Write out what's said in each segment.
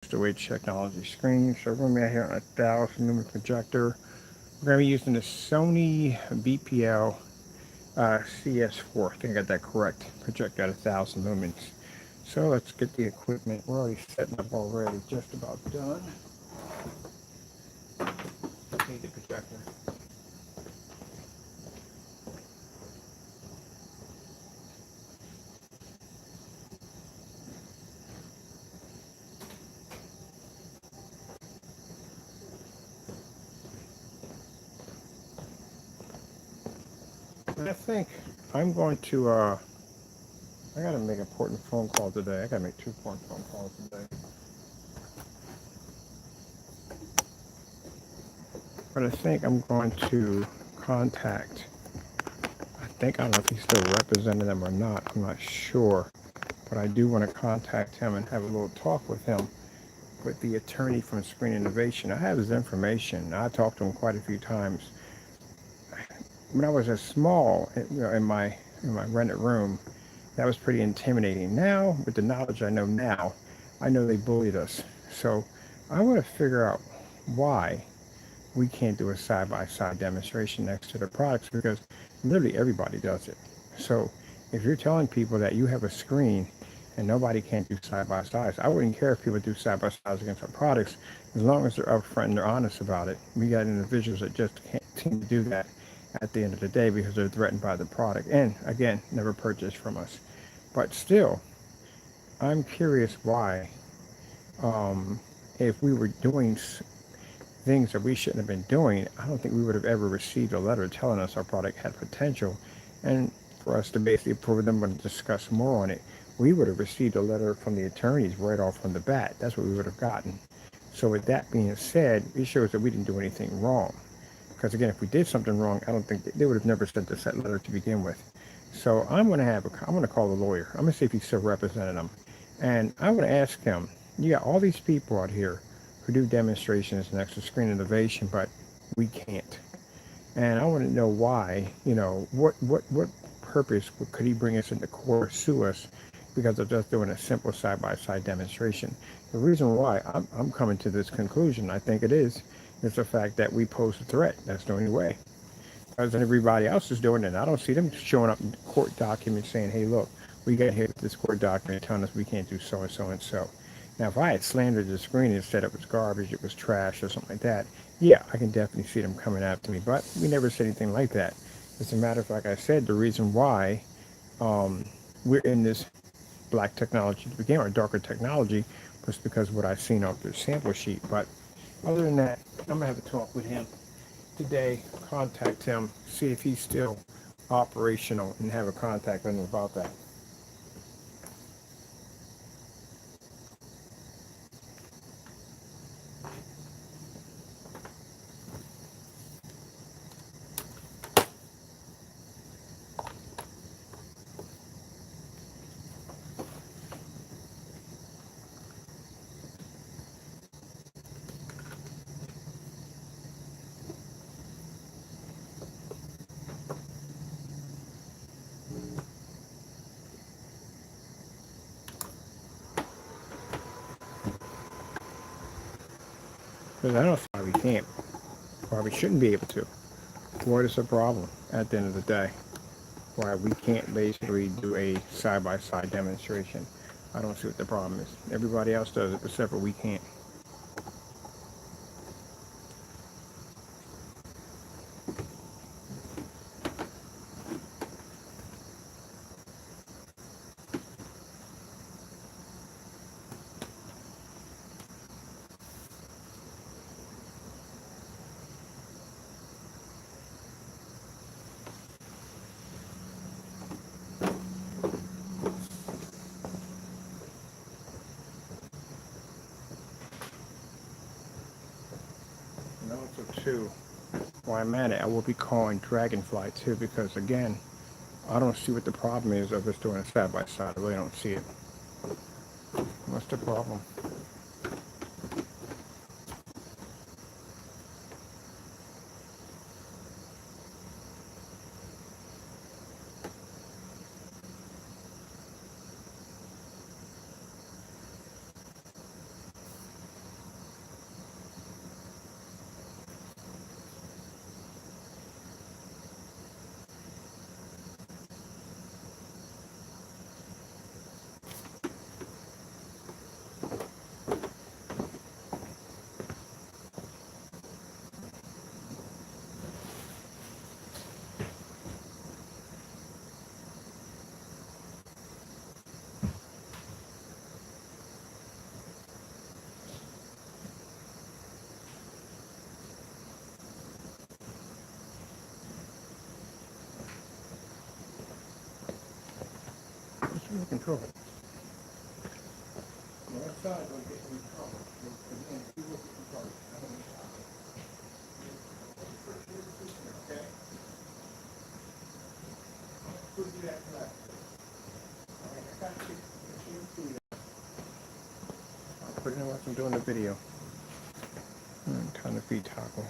the Wage Technology screen. So we're going to be out here on a 1000 lumen projector. We're going to be using the Sony BPL CS4. I think I got that correct. Projector at 1000 lumens. So let's get the equipment. We're already setting up already. Just about done. Need the projector. And I think I'm going to, I got to make an important phone call today. I got to make 2 important phone calls today. But I think I'm going to contact, I don't know if he's still representing them or not. I'm not sure. But I do want to contact him and have a little talk with him, with the attorney from Screen Innovation. I have his information. I talked to him quite a few times. When I was a small, in my rented room, that was pretty intimidating. Now, with the knowledge I know now, I know they bullied us. So I want to figure out why we can't do a side-by-side demonstration next to the products, because literally everybody does it. So if you're telling people that you have a screen and nobody can't do side-by-sides, I wouldn't care if people do side-by-sides against our products, as long as they're upfront and they're honest about it. We got individuals that just can't seem to do that at the end of the day because they're threatened by the product and, again, never purchased from us. But still, I'm curious why, um, if we were doing things that we shouldn't have been doing, I don't think we would have ever received a letter telling us our product had potential. And for us to basically approve them and discuss more on it, we would have received a letter from the attorneys right off from the bat. That's what we would have gotten. So with that being said, it shows that we didn't do anything wrong. Because again, if we did something wrong, I don't think they would have never sent us that letter to begin with. So I'm going to call the lawyer. I'm going to see if he's still representing them. And I'm going to ask him, you got all these people out here who do demonstrations next to Screen Innovation, but we can't. And I want to know why, what purpose could he bring us into court or sue us because of just doing a simple side-by-side demonstration? The reason why I'm coming to this conclusion, I think is the fact that we pose a threat. That's the only way. As everybody else is doing it, I don't see them showing up in court documents saying, hey, look, we got hit with this court document telling us we can't do so and so and so. Now, if I had slandered the screen and said it was garbage, it was trash, or something like that, yeah, I can definitely see them coming after me. But we never said anything like that. As a matter of fact, like I said, the reason why um, we're in this black technology to begin, or darker technology, was because of what I've seen off the sample sheet. But other than that, I'm going to have a talk with him today, contact him, see if he's still operational, and have a contact with him about that. Because I don't see why we can't, why we shouldn't be able to. What is the problem at the end of the day? Why we can't basically do a side-by-side demonstration? I don't see what the problem is. Everybody else does it, except for we can't. And also, too, while I'm at it, I will be calling Dragonfly, too, because, again, I don't see what the problem is of us doing a side-by-side. I really don't see it. What's the problem? control it. The other side will get in trouble. Again, you will get in trouble. I don't know how. Okay? Who do that left? All right, I got you. I'll put it in while I'm doing the video. And turn the feed toggle.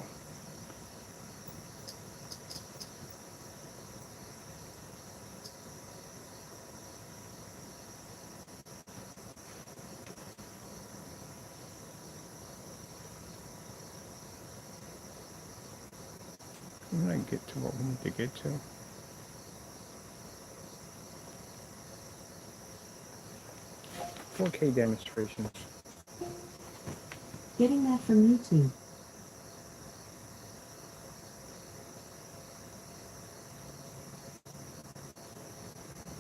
I'm going to get to what we need to get to. $4K demonstrations. Getting that from YouTube.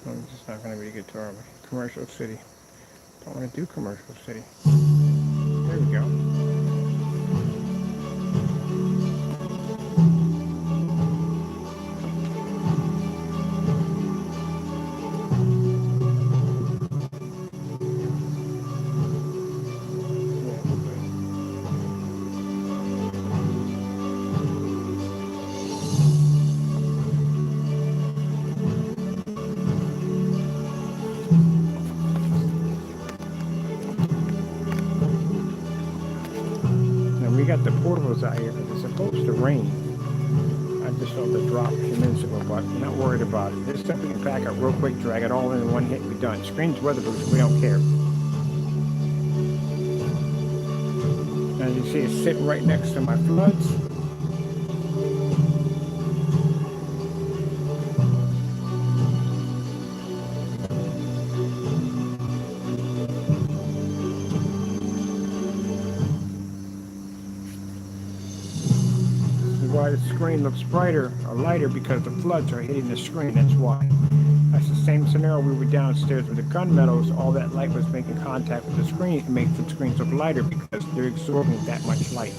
I'm just not going to really get to our commercial city. Don't want to do commercial city. There we go. We got the portables out here because it's supposed to rain. I just saw the drop a few minutes ago, but I'm not worried about it. This stuff we can pack up real quick, drag it all in one hit, and be done. Screen's weatherproof, we don't care. As you see, it's sitting right next to my floods. Why the screen looks brighter or lighter, because the floods are hitting the screen. That's why. That's the same scenario we were downstairs with the gunmetal's. All that light was making contact with the screen. It makes the screens look lighter because they're absorbing that much light.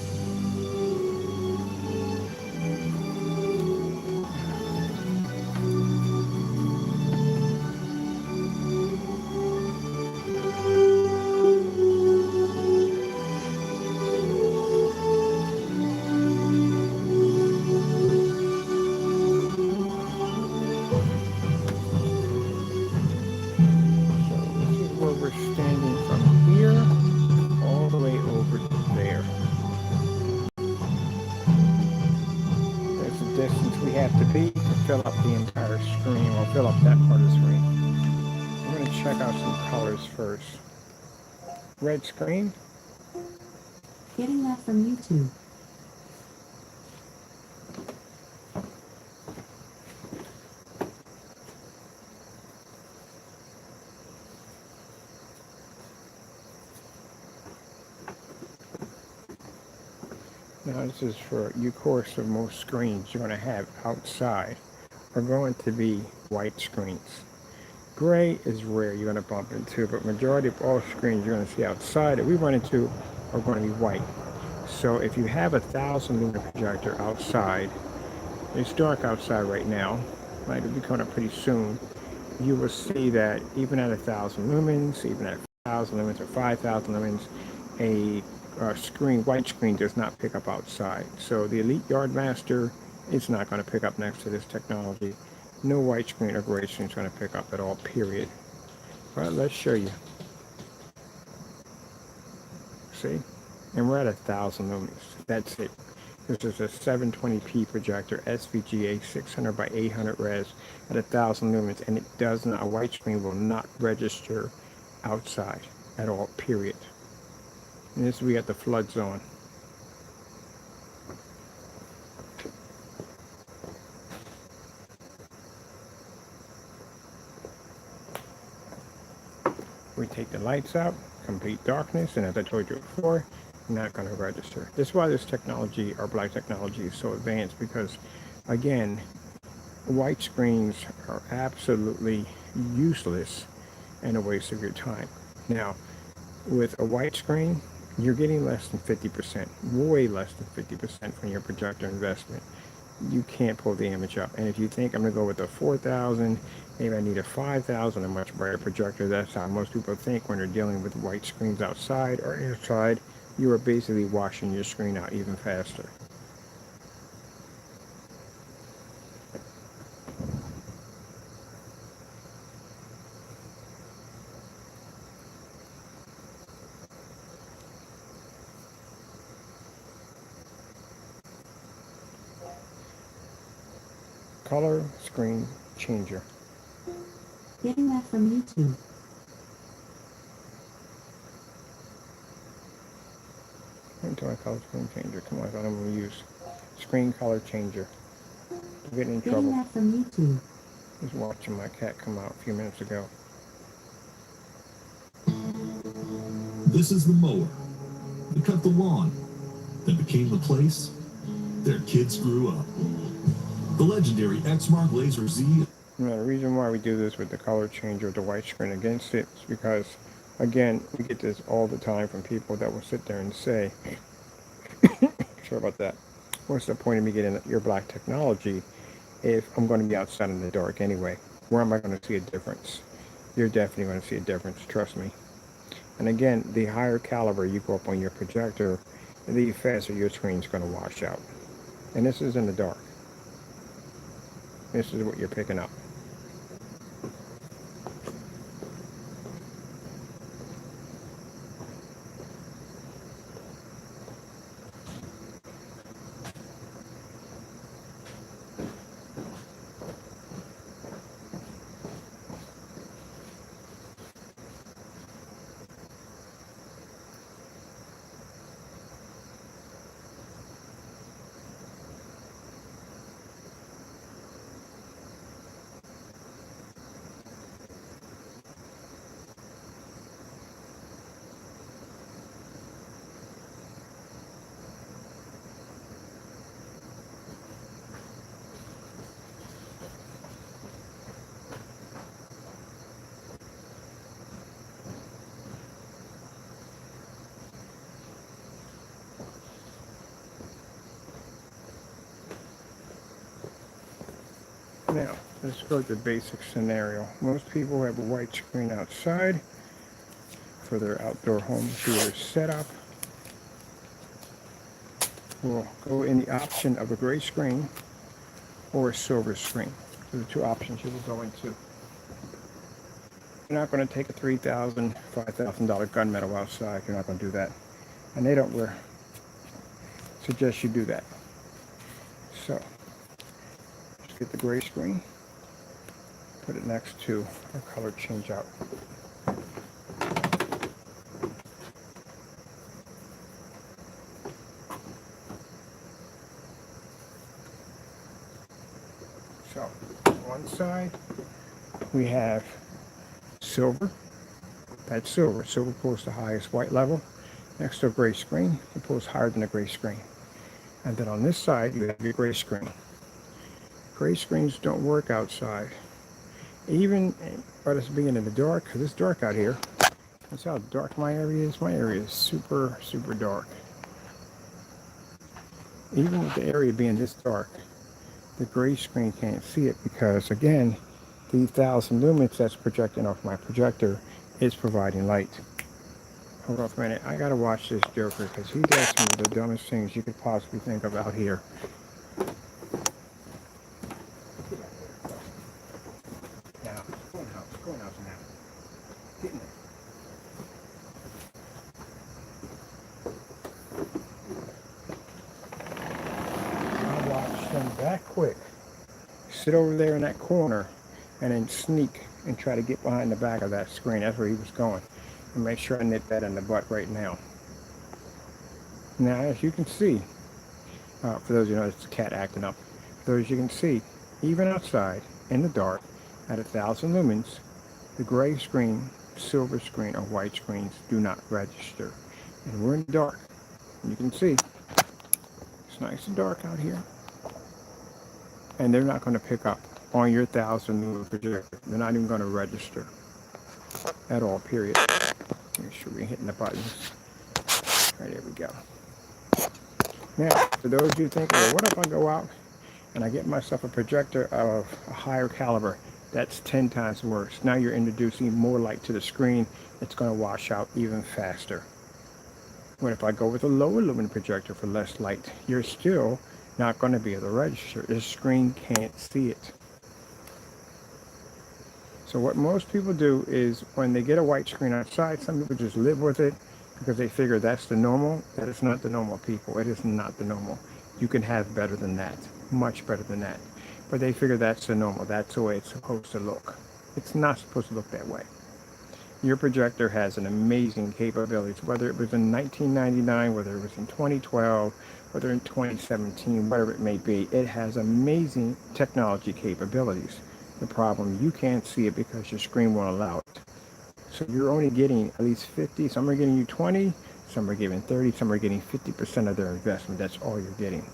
Fill up the entire screen, or fill up that part of the screen. I'm going to check out some colors first. Red screen. Getting that from YouTube. Now this is for you. Of course, of most screens you're going to have outside are going to be white screens. Gray is rare you're going to bump into, but majority of all screens you're going to see outside that we run into are going to be white. So if you have 1,000 lumen projector outside, it's dark outside right now, might be coming up pretty soon, you will see that even at 1,000 lumens, even at 1,000 lumens or 5,000 lumens, a white screen does not pick up outside. So the Elite Yardmaster, it's not going to pick up next to this technology. No white screen or gray screen is going to pick up at all, period. But let's show you. See? And we're at 1,000 lumens. That's it. This is a 720p projector, SVGA 600 by 800 res at 1,000 lumens, and it does not, a white screen will not register outside at all, period. And this, we got the flood zone. We take the lights out, complete darkness, and as I told you before, not going to register. This is why this technology, our black technology, is so advanced, because again, white screens are absolutely useless and a waste of your time. Now, with a white screen, you're getting less than 50%, way less than 50% from your projector investment. You can't pull the image up. And if you think I'm going to go with a 4,000 Maybe I need a 5,000, a much brighter projector. That's how most people think when they're dealing with white screens outside or inside. You are basically washing your screen out even faster. Color screen changer. Getting that from YouTube. Into my color screen changer. Come on, I thought I'm going to use screen color changer. I'm getting in Getting trouble. that from YouTube. I was watching my cat come out a few minutes ago. This is the mower that cut the lawn, that became the place their kids grew up. The legendary Exmark Laser Z. Now, the reason why we do this with the color changer with the white screen against it is because, again, we get this all the time from people that will sit there and say, sorry about that, what's the point of me getting your black technology if I'm going to be outside in the dark anyway? Where am I going to see a difference? You're definitely going to see a difference, trust me. And again, the higher caliber you go up on your projector, the faster your screen's going to wash out. And this is in the dark. This is what you're picking up. Now, let's go to the basic scenario. Most people have a white screen outside for their outdoor home theater setup. We'll go in the option of a gray screen or a silver screen. Those are the two options you will go into. You're not going to take a $3,000, $5,000 gunmetal outside. You're not going to do that. And they don't suggest you do that. So, get the gray screen, put it next to our color change out. So, on one side we have silver. That's silver. Silver pulls the highest white level. Next to a gray screen, it pulls higher than a gray screen. And then on this side you have your gray screen. Gray screens don't work outside. Even by us being in the dark, because it's dark out here. That's how dark my area is. My area is super, super dark. Even with the area being this dark, the gray screen can't see it because, again, the 1,000 lumens that's projecting off my projector is providing light. Hold on a minute. I gotta watch this joker because he does some of the dumbest things you could possibly think of out here. That quick, sit over there in that corner and then sneak and try to get behind the back of that screen. That's where he was going. And make sure I nip that in the butt right now. Now, as you can see, for those of you who know, it's a cat acting up. For those you can see, even outside in the dark at 1,000 lumens, the gray screen, silver screen, or white screens do not register. And we're in the dark. And you can see it's nice and dark out here. And they're not going to pick up on your 1,000 lumen projector. They're not even going to register at all, period. Make sure we're hitting the buttons. All right, there we go. Now, for those of you thinking, well, what if I go out and I get myself a projector of a higher caliber? That's 10 times worse. Now you're introducing more light to the screen. It's going to wash out even faster. When if I go with a lower lumen projector for less light, you're still not going to be able to register. The screen can't see it. So what most people do is when they get a white screen outside, some people just live with it because they figure that's the normal. That is not the normal, people. It is not the normal. You can have better than that, much better than that. But they figure that's the normal. That's the way it's supposed to look. It's not supposed to look that way. Your projector has an amazing capabilities, whether it was in 1999, whether it was in 2012, whether in 2017, whatever it may be. It has amazing technology capabilities. The problem, you can't see it because your screen won't allow it. So you're only getting at least 50, some are getting you 20, some are giving 30, some are getting 50% of their investment. That's all you're getting.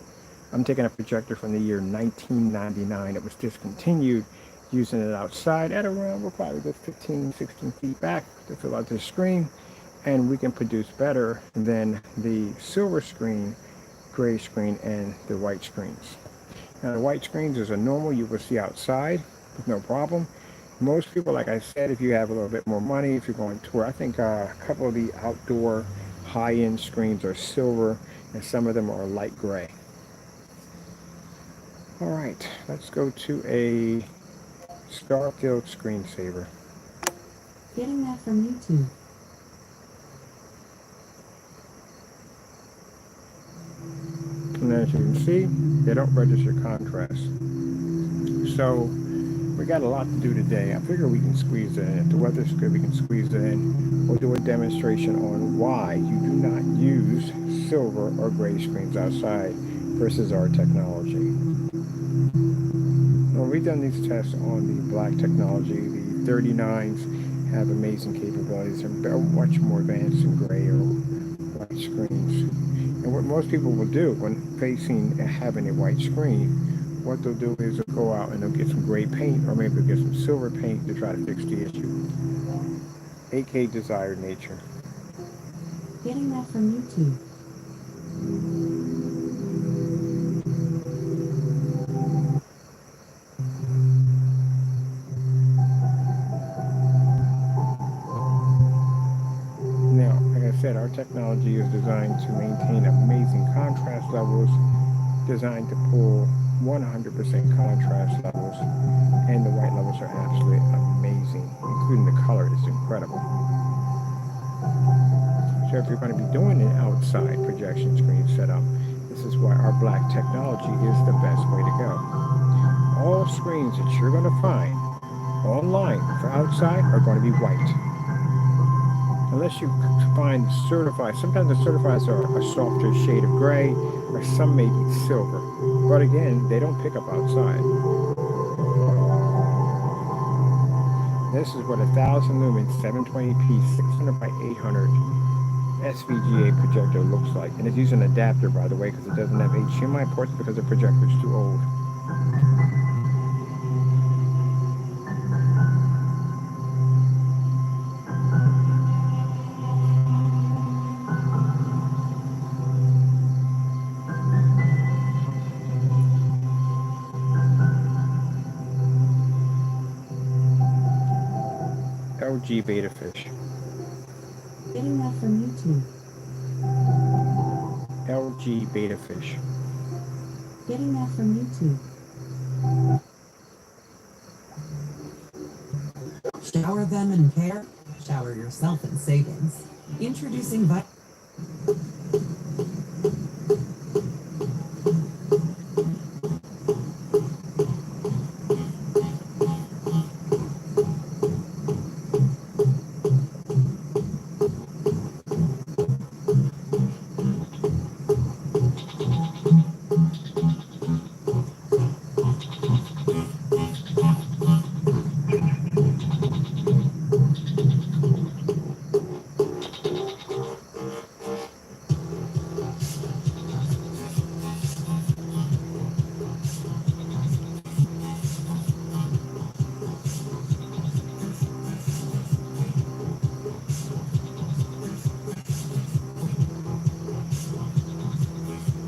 I'm taking a projector from the year 1999. It was discontinued, using it outside at around, we'll probably go 15, 16 feet back to fill out the screen, and we can produce better than the silver screen, gray screen, and the white screens. Now the white screens is a normal you will see outside with no problem. Most people, like I said, if you have a little bit more money, if you're going to tour, I think a couple of the outdoor high-end screens are silver and some of them are light gray. All right, let's go to a Starfield screensaver. Getting that from YouTube. And as you can see, they don't register contrast. So we got a lot to do today. I figure we can squeeze it in. If the weather's good, we can squeeze it in. We'll do a demonstration on why you do not use silver or gray screens outside versus our technology. Well, we've done these tests on the black technology. The 39s have amazing capabilities. They're much more advanced than gray or white screens. And what most people will do when facing having a white screen, what they'll do is they'll go out and they'll get some gray paint, or maybe they'll get some silver paint to try to fix the issue. AK Desired Nature. Getting that from YouTube. Now, like I said, our technology is designed to maintain amazing contrast levels, designed to pull 100% contrast levels, and the white levels are absolutely amazing, including the color is incredible. So if you're going to be doing an outside projection screen setup, this is why our black technology is the best way to go. All screens that you're going to find online for outside are going to be white. Unless you find certified, sometimes the certifieds are a softer shade of gray, or some may be silver. But again, they don't pick up outside. This is what a 1000 lumens 720p 600 by 800 SVGA projector looks like. And it's using an adapter, by the way, because it doesn't have HDMI ports because the projector is too old. LG Beta Fish. Getting that from YouTube. LG Beta Fish. Getting that from YouTube. Shower them in care. Shower yourself in savings. Introducing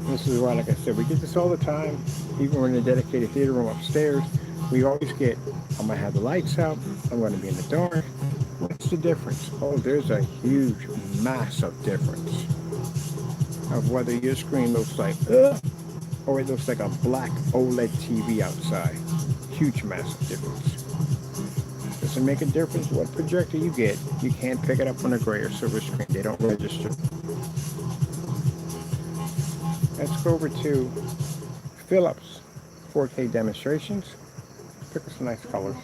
This is why, like I said, we get this all the time. Even when in a dedicated theater room upstairs, we always get I'm gonna have the lights out. I'm gonna be in the dark. What's the difference? Oh, there's a huge, massive difference of whether your screen looks like or it looks like a black OLED TV outside. Huge, massive difference. Does it make a difference what projector you get? You can't pick it up on a gray or silver screen. They don't register. Let's go over to Philips 4K demonstrations. Pick us some nice colors.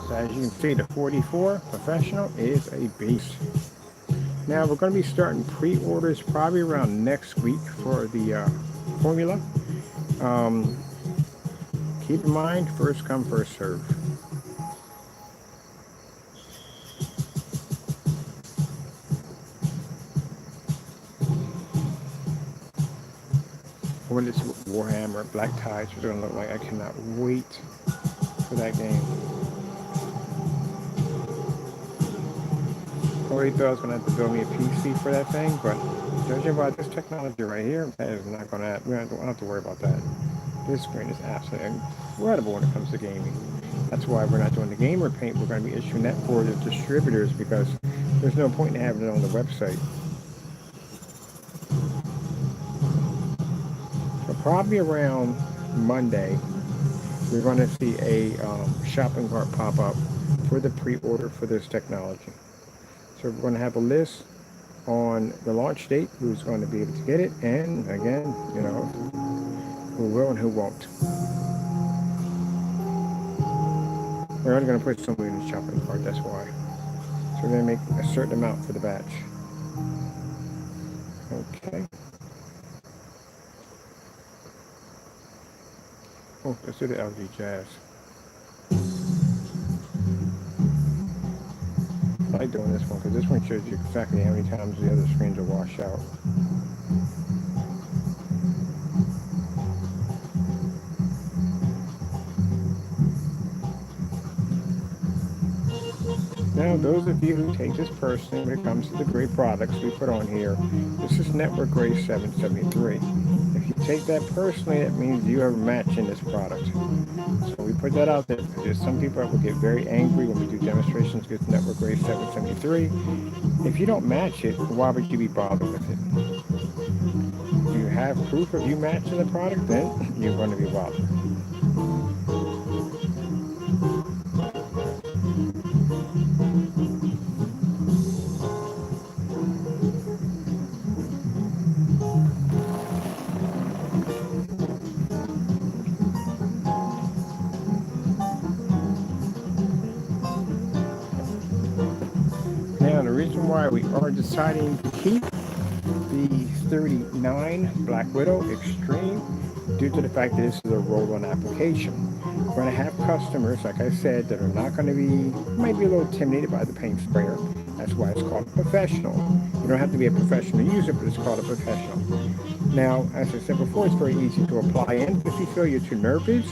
So as you can see, the 44 Professional is a beast. Now we're going to be starting pre-orders probably around next week for the formula. Keep in mind, first come, first serve. What is Warhammer Black Tides are going to look like? I cannot wait for that game. I already thought I was going to have to build me a PC for that thing, but judging by this technology right here, that is not going to, we don't have to worry about that. This screen is absolutely incredible when it comes to gaming. That's why we're not doing the gamer paint. We're going to be issuing that for the distributors because there's no point in having it on the website. So probably around Monday, we're going to see a shopping cart pop up for the pre-order for this technology. So we're going to have a list on the launch date, who's going to be able to get it, and again, you know, who will and who won't. We're only going to put somebody in the shopping cart, that's why. So we're going to make a certain amount for the batch. Okay. Oh, let's do the LG Jazz. I like doing this one because this one shows you exactly how many times the other screens will wash out. Now, those of you who take this personally when it comes to the gray products we put on here, this is Network Gray 773. If you take that personally, that means you have a match in this product. So we put that out there because there's some people that will get very angry when we do demonstrations with Network Gray 773. If you don't match it, why would you be bothered with it? If you have proof of you matching the product, then you're going to be bothered. Now, the reason why we are deciding to keep the 39 Black Widow Extreme due to the fact that this is a roll-on application. We're going to have customers, like I said, that are not going to be, might be a little intimidated by the paint sprayer. That's why it's called professional. You don't have to be a professional user, but it's called a professional. Now, as I said before, it's very easy to apply in. If you feel you're too nervous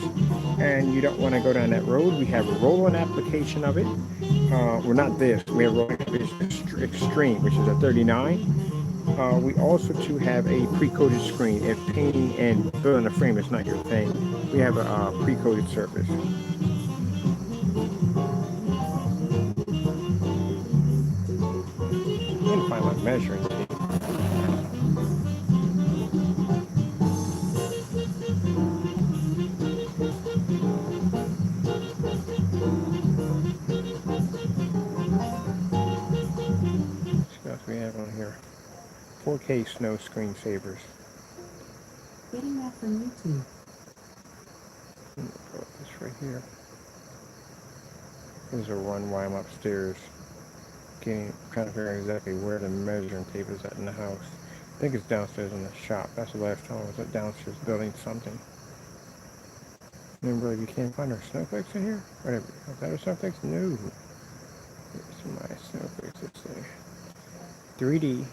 and you don't want to go down that road, we have a roll-on application of it. Well, not this. We have roll-on Extreme, which is a 39. We also too have a pre-coated screen. If painting and building a frame is not your thing, we have a pre-coated surface. And find my measuring tape. What else we have on here? 4K snow screensavers. Getting that from YouTube. Put this right here. There's a run while I'm upstairs. Getting kind of figuring exactly where the measuring tape is at in the house. I think it's downstairs in the shop. That's the last time I was at downstairs building something. Remember, you can't find our snowflakes in here? Whatever. Is that our snowflakes? No. Here's my snowflakes. Let's see. 3D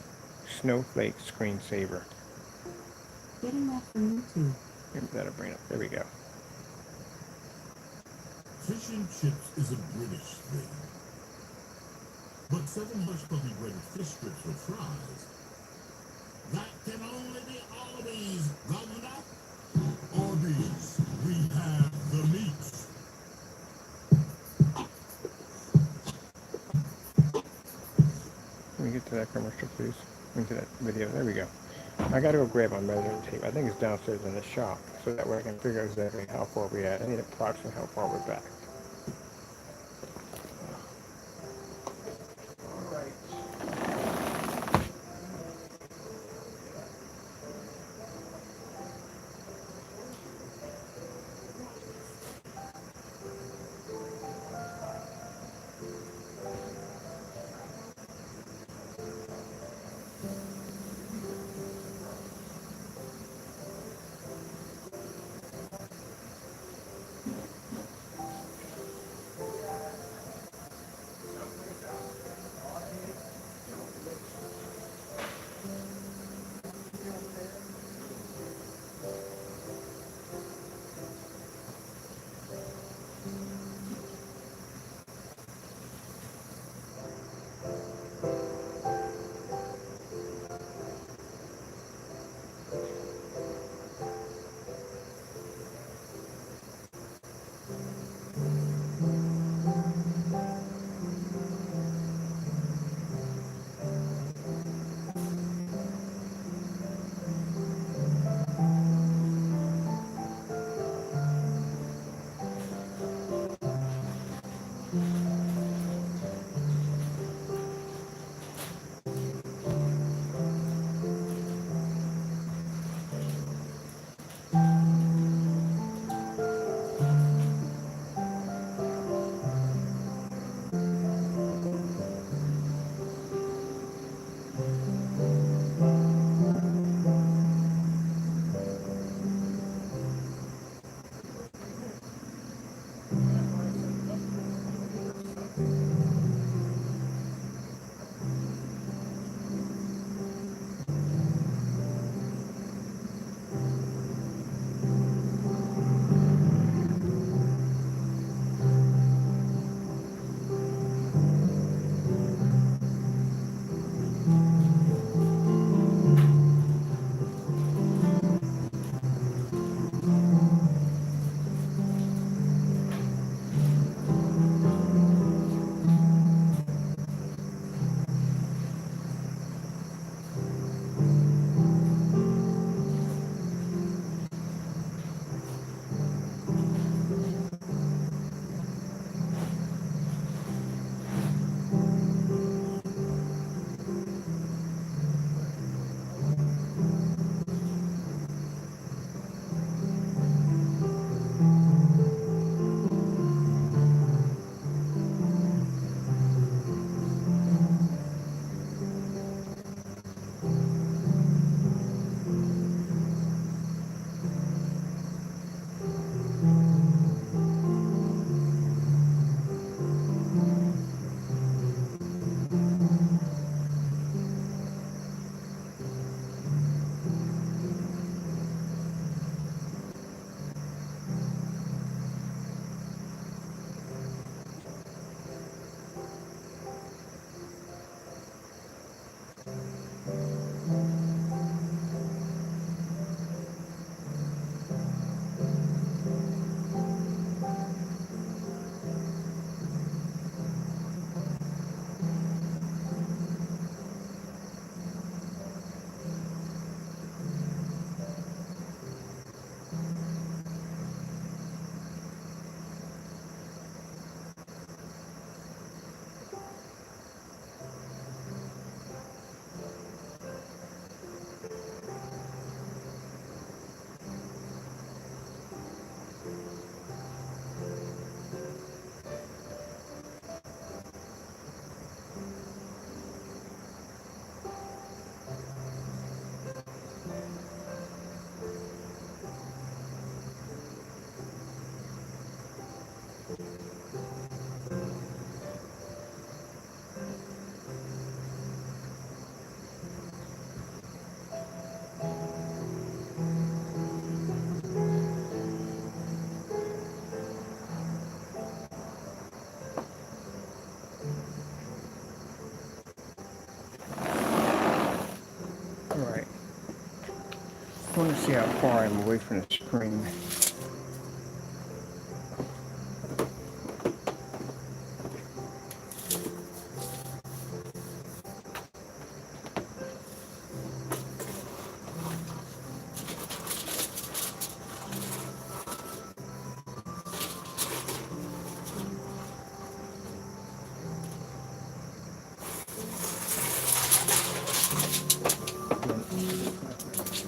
snowflake screensaver. Getting that from YouTube. Maybe that'll bring it up. There we go. Fish and chips is a British thing. But 7 hush puppy breaded fish strips with fries. That can only be Arby's, Governor. Arby's, we have the meats. Let me get to that commercial, please. Into that video. There we go. I gotta go grab my measuring tape. I think it's downstairs in the shop, so that way I can figure out exactly how far we're at. I need approximately how far we're back. want to see how far I'm away from the screen.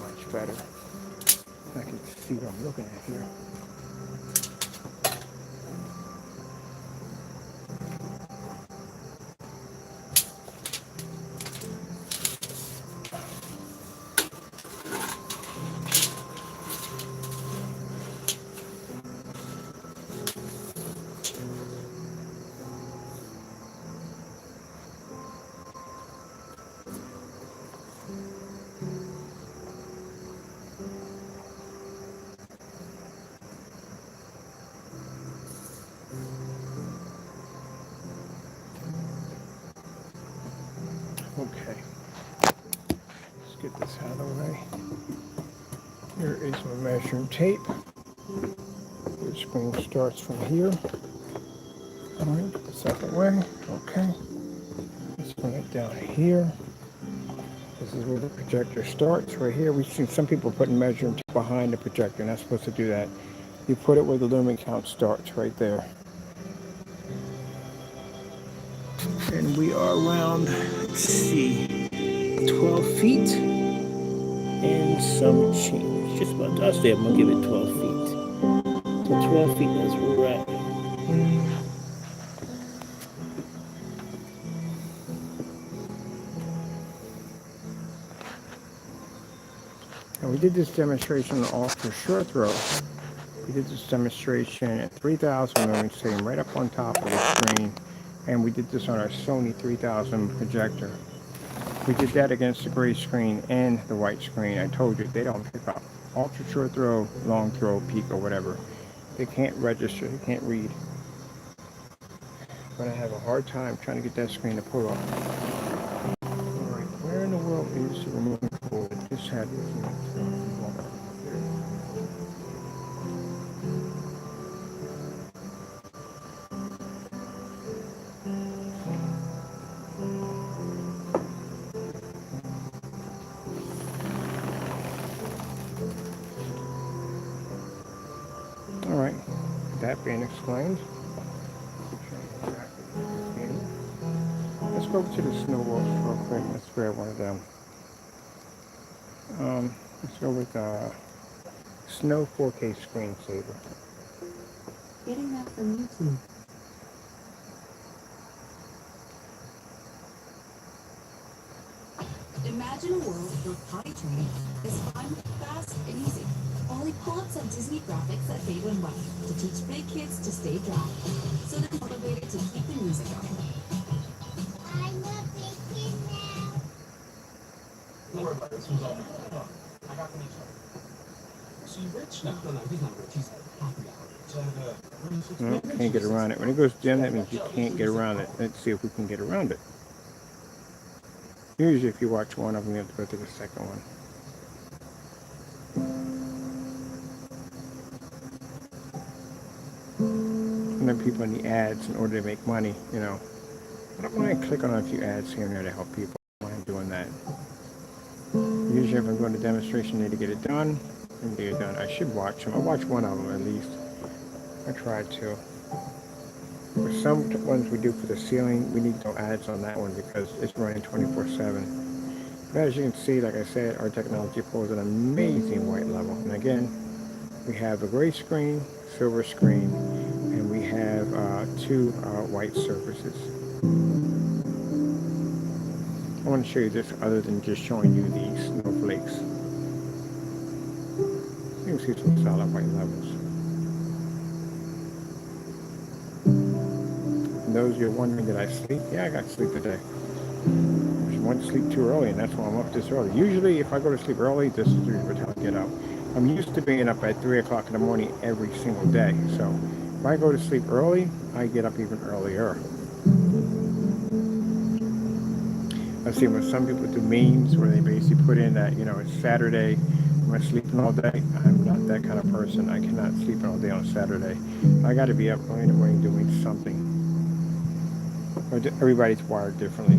Much better. I can see what I'm looking at here. Okay, let's get this out of the way. Here is my measuring tape. The screen starts from here. All right, the second way. Okay, let's bring it down here. This is where the projector starts, right here. We've seen some people putting measuring tape behind the projector. You're not supposed to do that. You put it where the lumen count starts, right there. And we are around, let's see, 12 feet and some change. Just about, I'll say I'm going to give it 12 feet. So 12 feet is where we're at. And we did this demonstration all for short throw. We did this demonstration at 3,000 lumens, sitting right up on top of the screen. And we did this on our Sony 3000 projector. We did that against the gray screen and the white screen. I told you, they don't pick up ultra short throw, long throw, peak, or whatever. They can't register, they can't read. But I have a hard time trying to get that screen to pull up. Alright, where in the world is the removing tool that just had this? Alright, that being explained, let's go to the snow wolves real quick. Let's grab one of them. Let's go with Snow 4K screensaver. Getting that from YouTube. Imagine a world where potty training is fun, fast, and easy. Only pull-ups have Disney graphics that fade when wet to teach big kids to stay dry, so they're motivated to keep the music going. I'm a big kid now. Don't worry about it. This one's all mine. I got the next one. So you rich now? No, he's not rich. He's happy out. No, can't get around it. When it goes dim, that means you can't get around it. Let's see if we can get around it. Usually if you watch one of them, you have to go to the second one. And then people in the ads, in order to make money, you know. I don't mind clicking on a few ads here and there to help people. I don't mind doing that. Usually if I'm going to demonstration, I need to get it done. And get it done. I should watch them. I watch one of them at least. I try to. For some ones we do for the ceiling, we need no ads on that one because it's running 24/7. But as you can see, like I said, our technology pulls an amazing white level. And again, we have a gray screen, silver screen, and we have two white surfaces. I want to show you this other than just showing you the snowflakes. You can see some solid white levels. And those you're wondering, did I sleep? Yeah, I got sleep today. I went to sleep too early, and that's why I'm up this early. Usually, if I go to sleep early, this is usually what I get up. I'm used to being up at 3 o'clock in the morning every single day. So if I go to sleep early, I get up even earlier. I've seen when some people do memes where they basically put in that, you know, it's Saturday, I'm I sleeping all day? I'm not that kind of person. I cannot sleep all day on Saturday. I got to be up early in the morning doing something. Everybody's wired differently.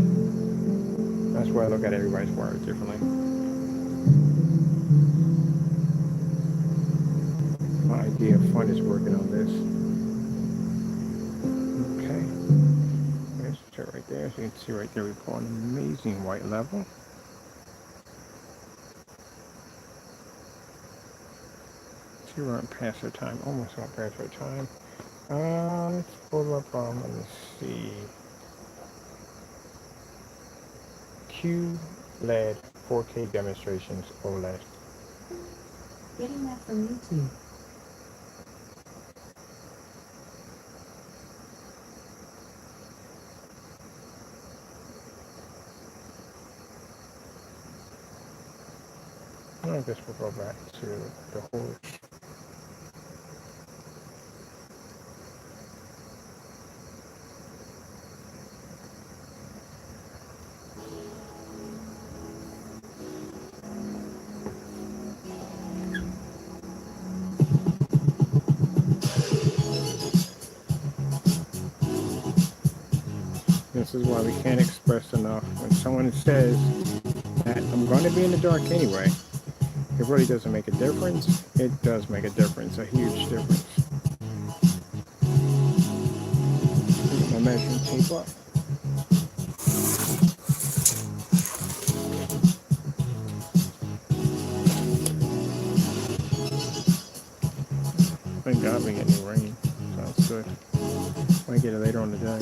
That's why I look at everybody's wired differently. My idea of fun is working on this. Okay. There's the chart right there. So you can see right there we've got an amazing white level. See, we're on past our time. Almost on past our time. Let's pull up, let me see. QLED 4K demonstrations OLED. Getting that from YouTube. I guess we'll go back to the horse. This is why we can't express enough. When someone says that I'm going to be in the dark anyway, it really doesn't make a difference. It does make a difference, a huge difference. Get my measuring tape up. Thank God we get any rain. Sounds good. Might get it later on today.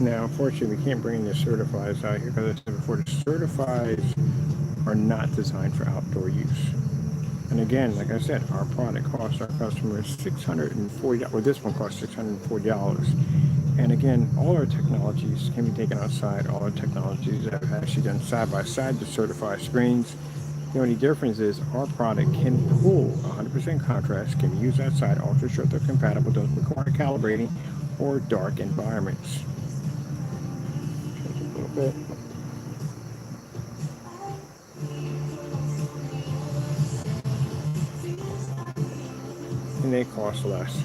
Now, unfortunately, we can't bring the certifies out here because I said before, the certifies are not designed for outdoor use. And again, like I said, our product costs our customers $640. Well, this one costs $640. And again, all our technologies can be taken outside. All our technologies have actually done side by side to certify screens. The only difference is our product can pull 100% contrast, can be used outside, ultra short, they're compatible, doesn't require calibrating or dark environments. Change it a little bit. And they cost less.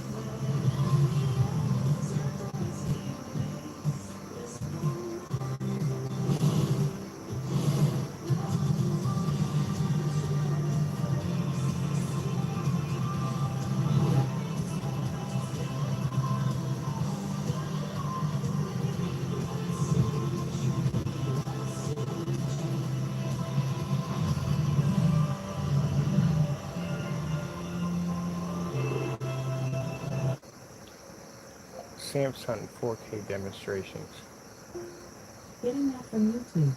Samsung 4K demonstrations. Getting that from YouTube.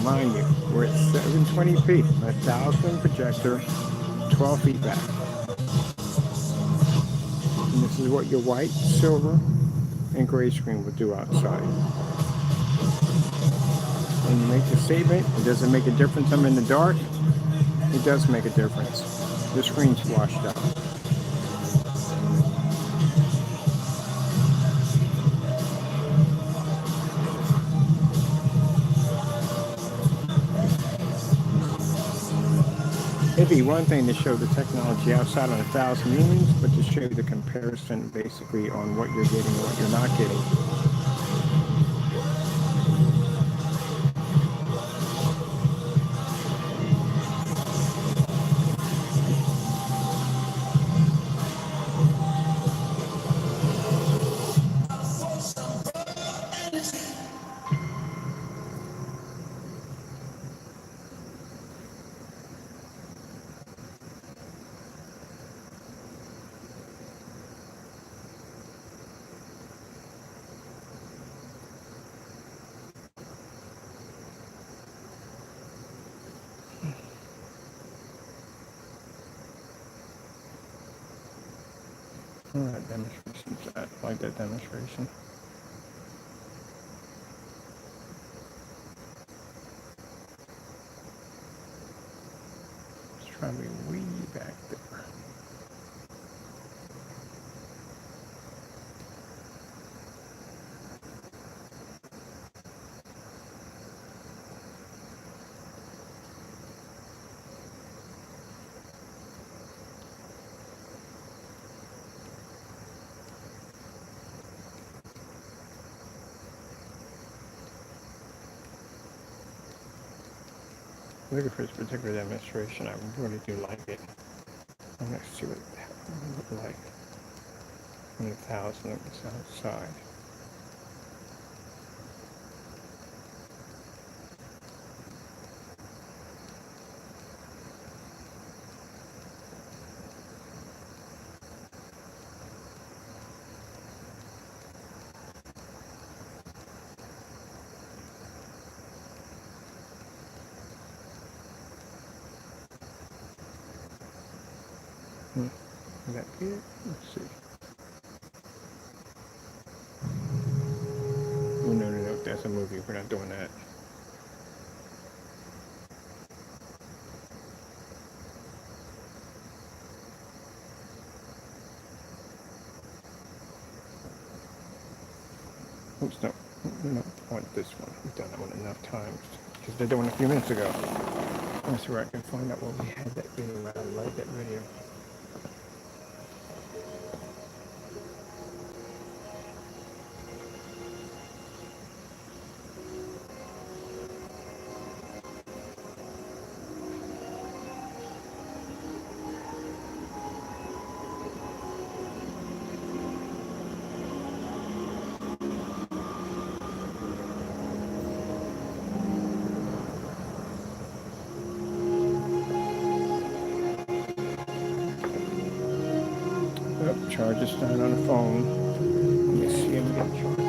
Mind you, we're at 720p, 1000 projector, 12 feet back. And this is what your white, silver, and gray screen will do outside. When you make the statement, it doesn't make a difference I'm in the dark. It does make a difference. The screen's washed out. It's be one thing to show the technology outside on 1,000 lumens, but to show you the comparison basically on what you're getting and what you're not getting. That demonstration, I like that demonstration. Let's try to be way back there. Looking for this particular demonstration, I really do like it. I'm going to see what it would look like when 1,000 looks outside. Is that good? Let's see. Oh, no, that's a movie. We're not doing that. Oops, no. No, I want this one. We've done that one enough times. Because they did one a few minutes ago. Let's see where I can find out what we had that video. I like that video. Oh, charge is down on the phone. Let me see if we get charged.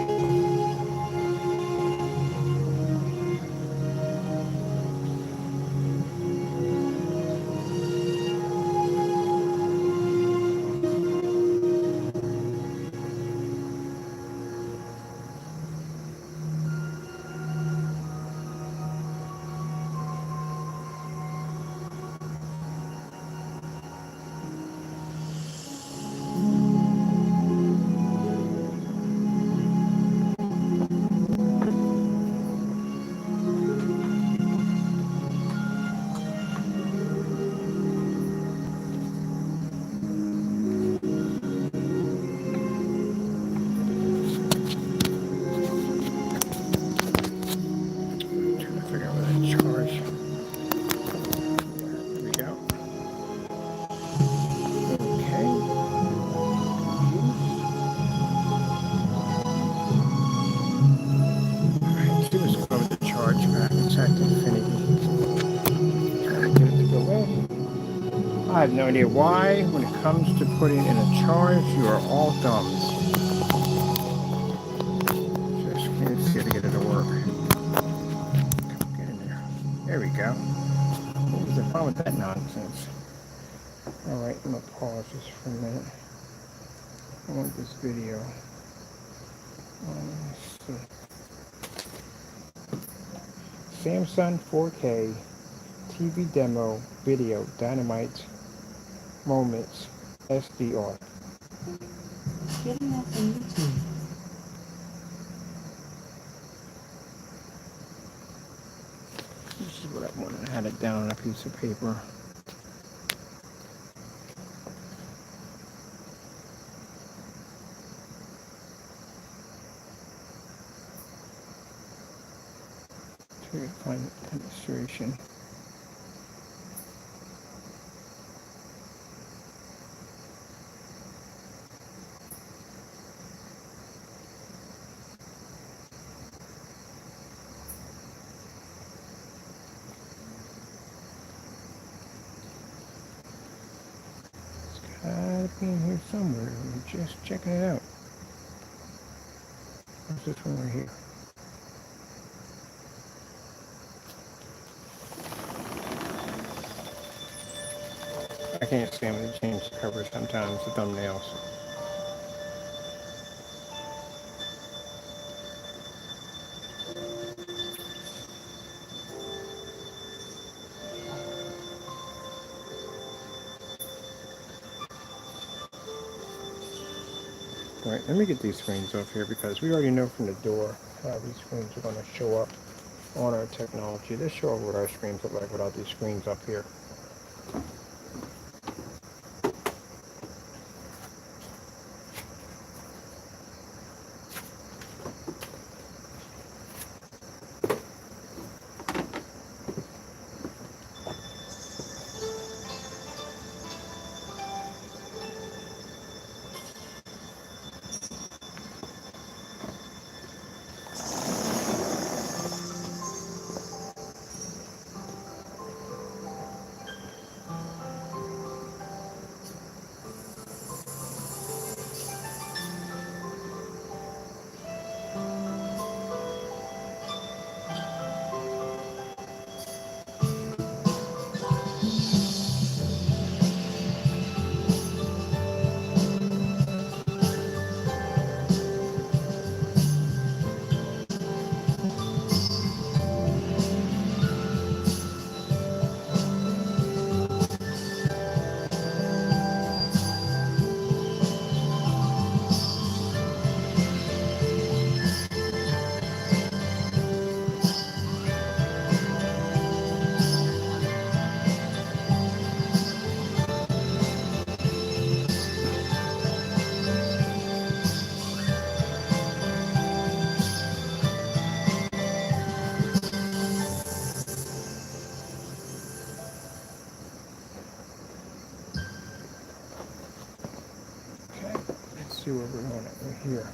I have no idea why, when it comes to putting in a charge, you are all thumbs. Just can't see to get it to work. Get in there. There we go. What was the problem with that nonsense? Alright, I'm going to pause this for a minute. I want this video. Let's see. Samsung 4K TV demo video dynamite moments SDR. Getting that from YouTube. This is what I wanted. I had it down on a piece of paper. Here, find demonstration. It's gotta be in here somewhere. I'm just checking it out. What's this one right here? I can't stand when they change the cover sometimes, the thumbnails. All right, let me get these screens off here because we already know from the door how these screens are going to show up on our technology. Let's show what our screens look like without these screens up here. Okay, let's see where we're going at right here.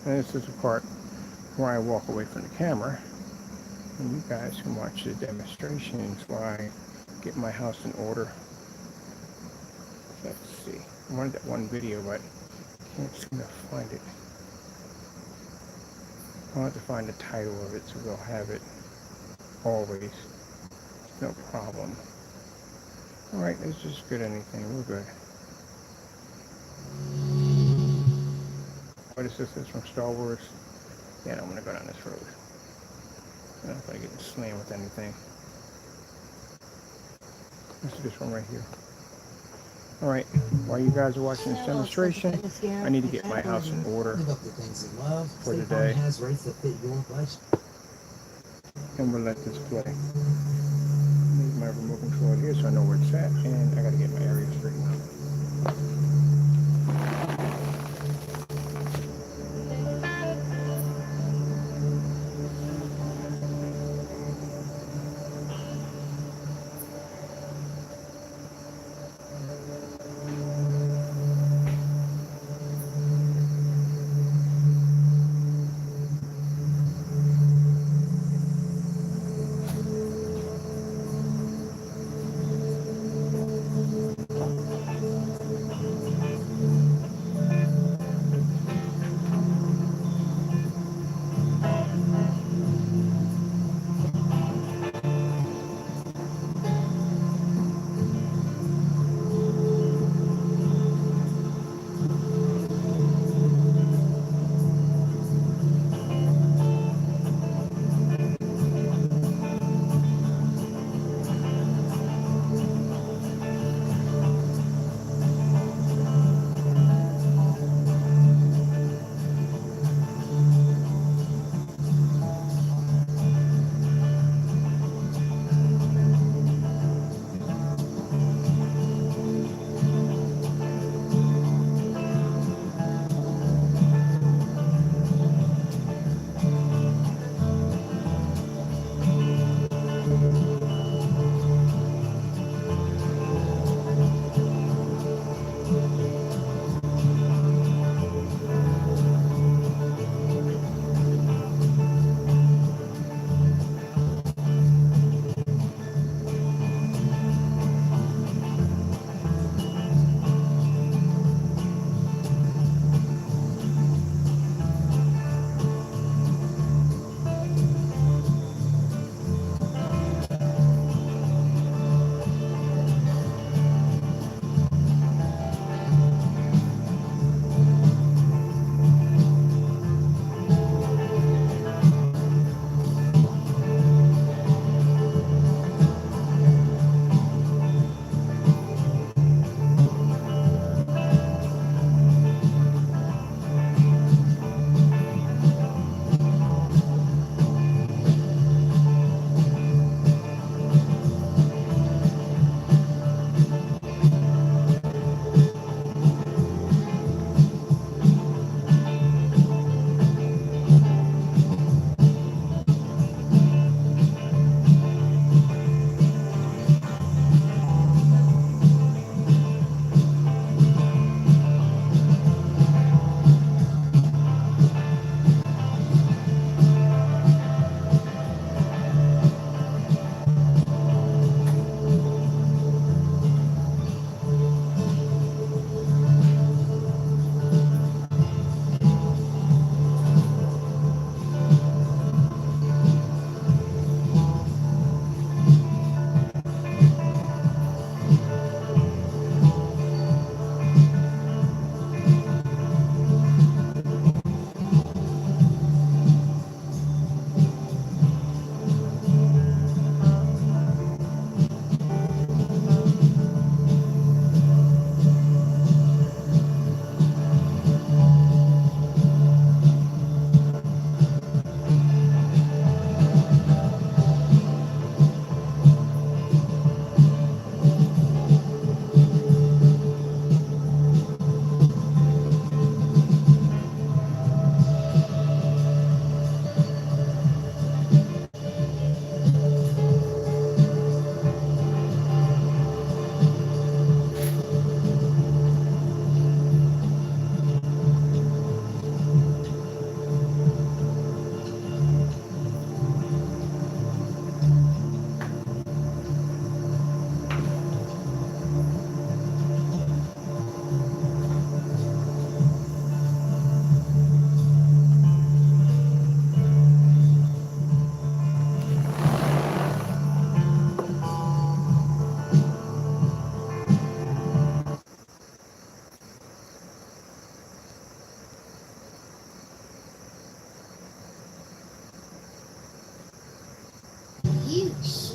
And this is the part where I walk away from the camera and you guys can watch the demonstrations while I get my house in order. Let's see. I wanted that one video, but can't seem to find it. I'll have to find the title of it so we'll have it always. No problem. Alright, let's just get anything. We're good. What is this? This is from Star Wars. Yeah, I'm gonna go down this road. I don't know if I get slammed with anything. This is this one right here. Alright, while you guys are watching this demonstration, I need to get my house in order for the day. And we'll let this play. Need my remote control here so I know where it's at, and I gotta get my area straightened out.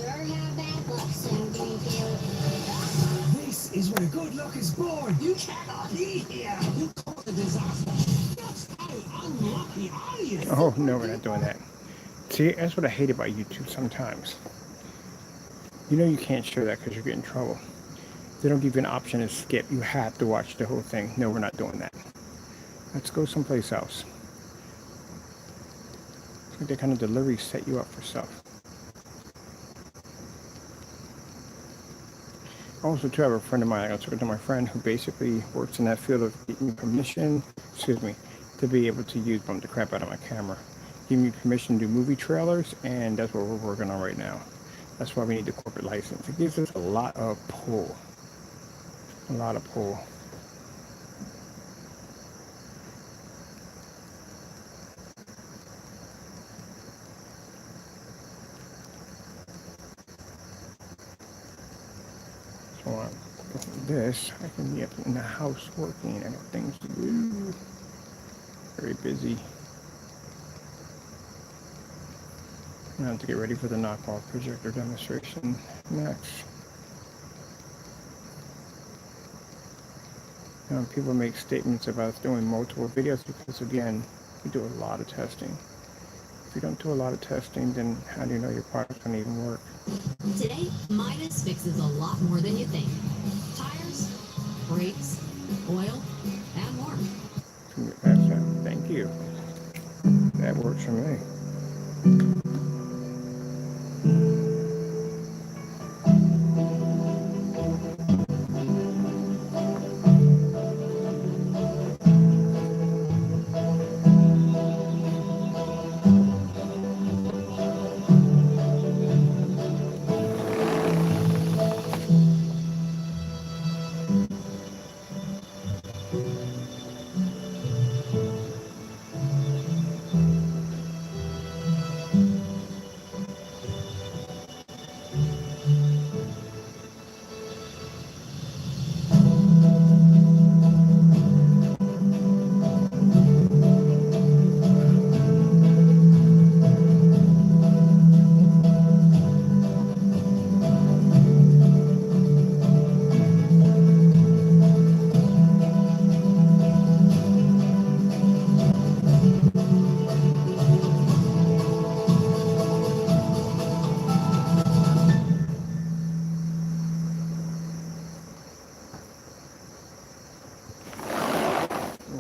sure have bad luck, Sam Greenfield. This is where good luck is born. You cannot be here. You caused a disaster. Just how unlucky are you? Oh, no, we're not doing that. See, that's what I hate about YouTube sometimes. You know you can't share that because you get in trouble. They don't give you an option to skip. You have to watch the whole thing. No, we're not doing that. Let's go someplace else. I think that kind of delivery set you up for stuff. Also, too, I have a friend of mine. I was talking to my friend who basically works in that field of getting me permission, to be able to use bump the crap out of my camera. Give me permission to do movie trailers, and that's what we're working on right now. That's why we need the corporate license. It gives us a lot of pull. A lot of pull. So with this, I can be up in the house working. I got things to do. Very busy. Now to get ready for the knockoff projector demonstration next. Now, people make statements about doing multiple videos because, again, we do a lot of testing. If you don't do a lot of testing, then how do you know your product's going to even work? Today, Midas fixes a lot more than you think. Tires, brakes, oil, and more. That's it. Thank you. That works for me.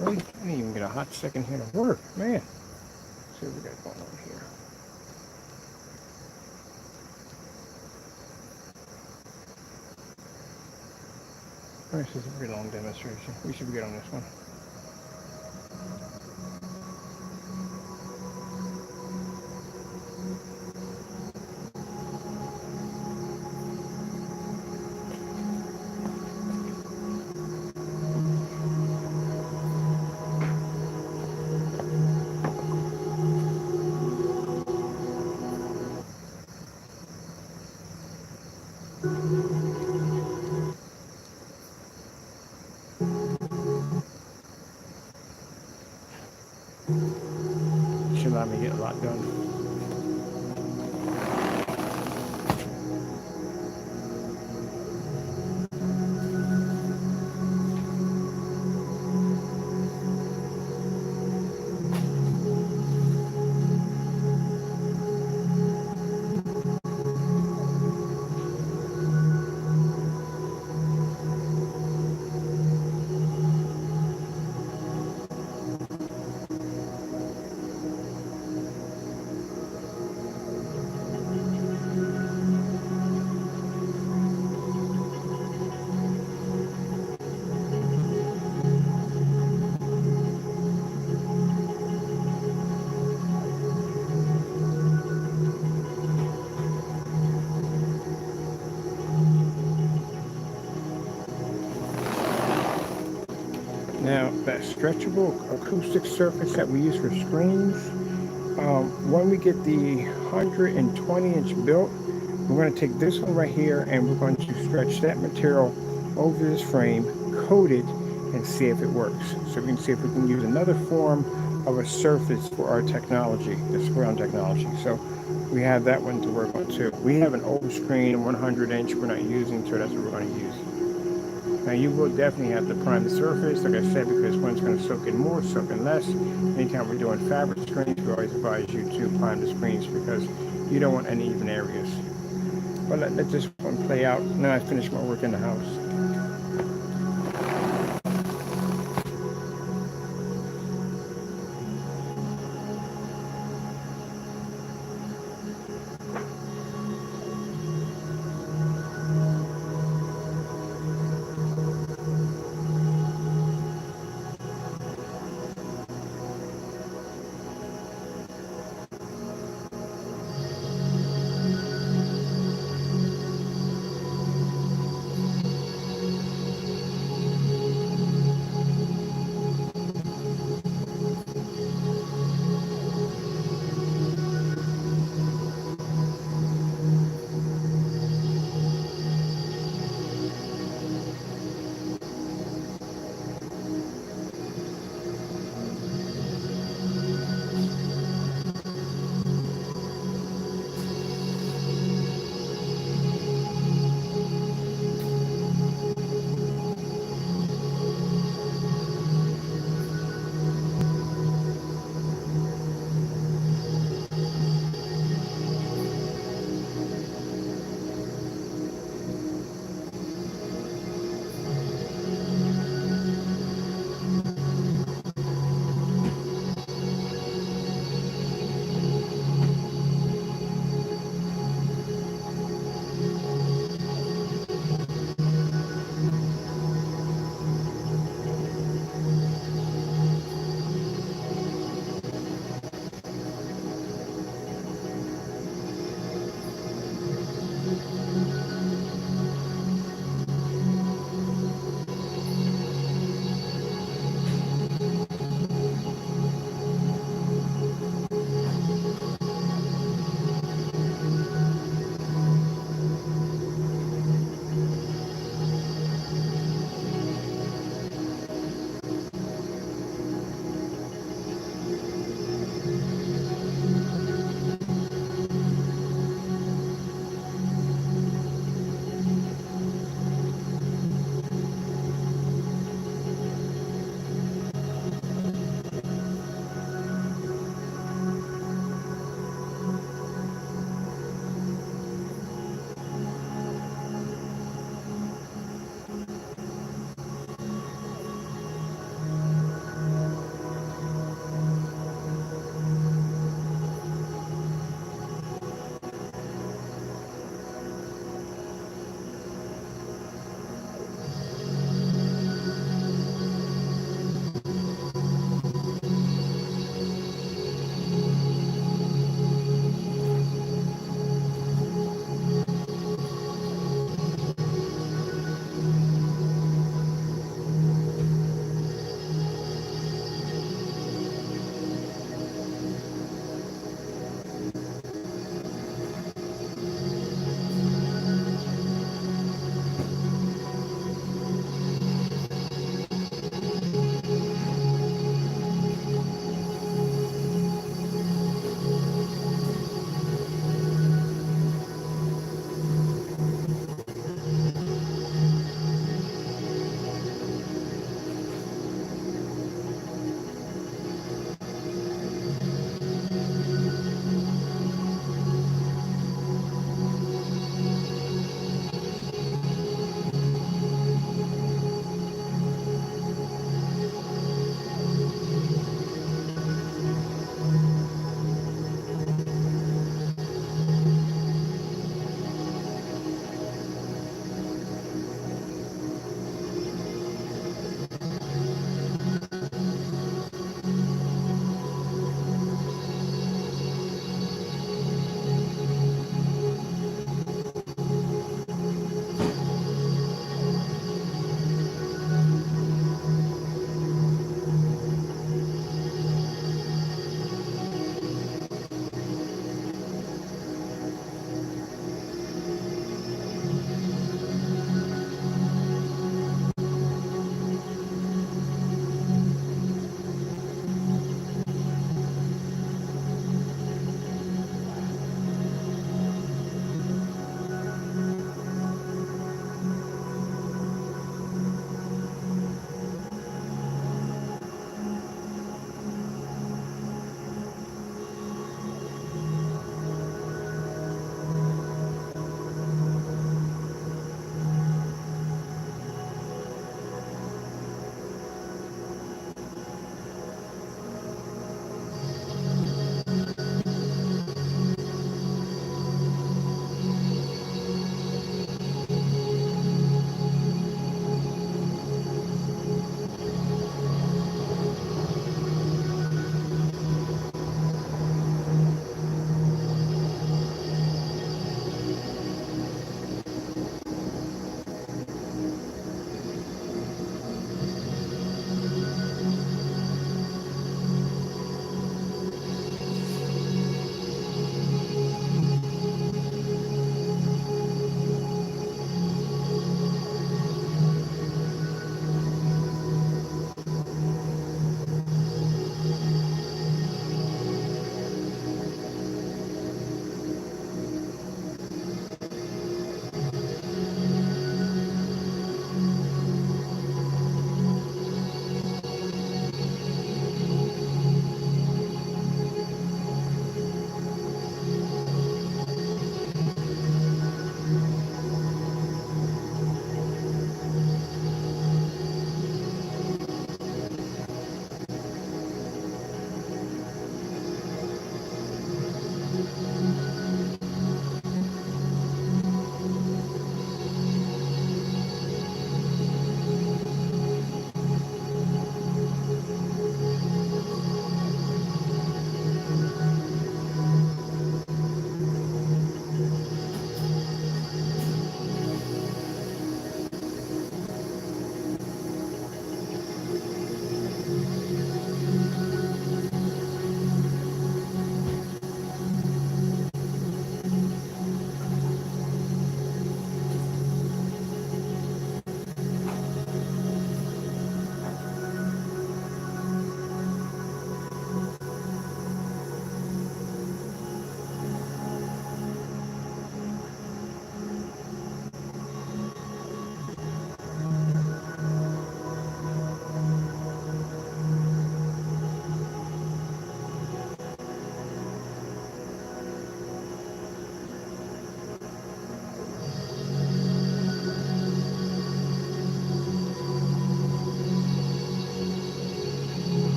Really? I didn't even get a hot second here to work. Man. Let's see what we got going on here. This is a pretty long demonstration. We should be good on this one. Should allow me to get a lot done. Now, that stretchable acoustic surface that we use for screens, when we get the 120-inch built, we're going to take this one right here and we're going to stretch that material over this frame, coat it, and see if it works. So we can see if we can use another form of a surface for our technology, the spray-on technology. So we have that one to work on too. We have an old screen, 100 inch, we're not using, so that's what we're going to use. Now you will definitely have to prime the surface, like I said, because one's going to soak in more, soak in less. Anytime we're doing fabric screens, we always advise you to prime the screens because you don't want any even areas. But let this one play out. Now I finish my work in the house.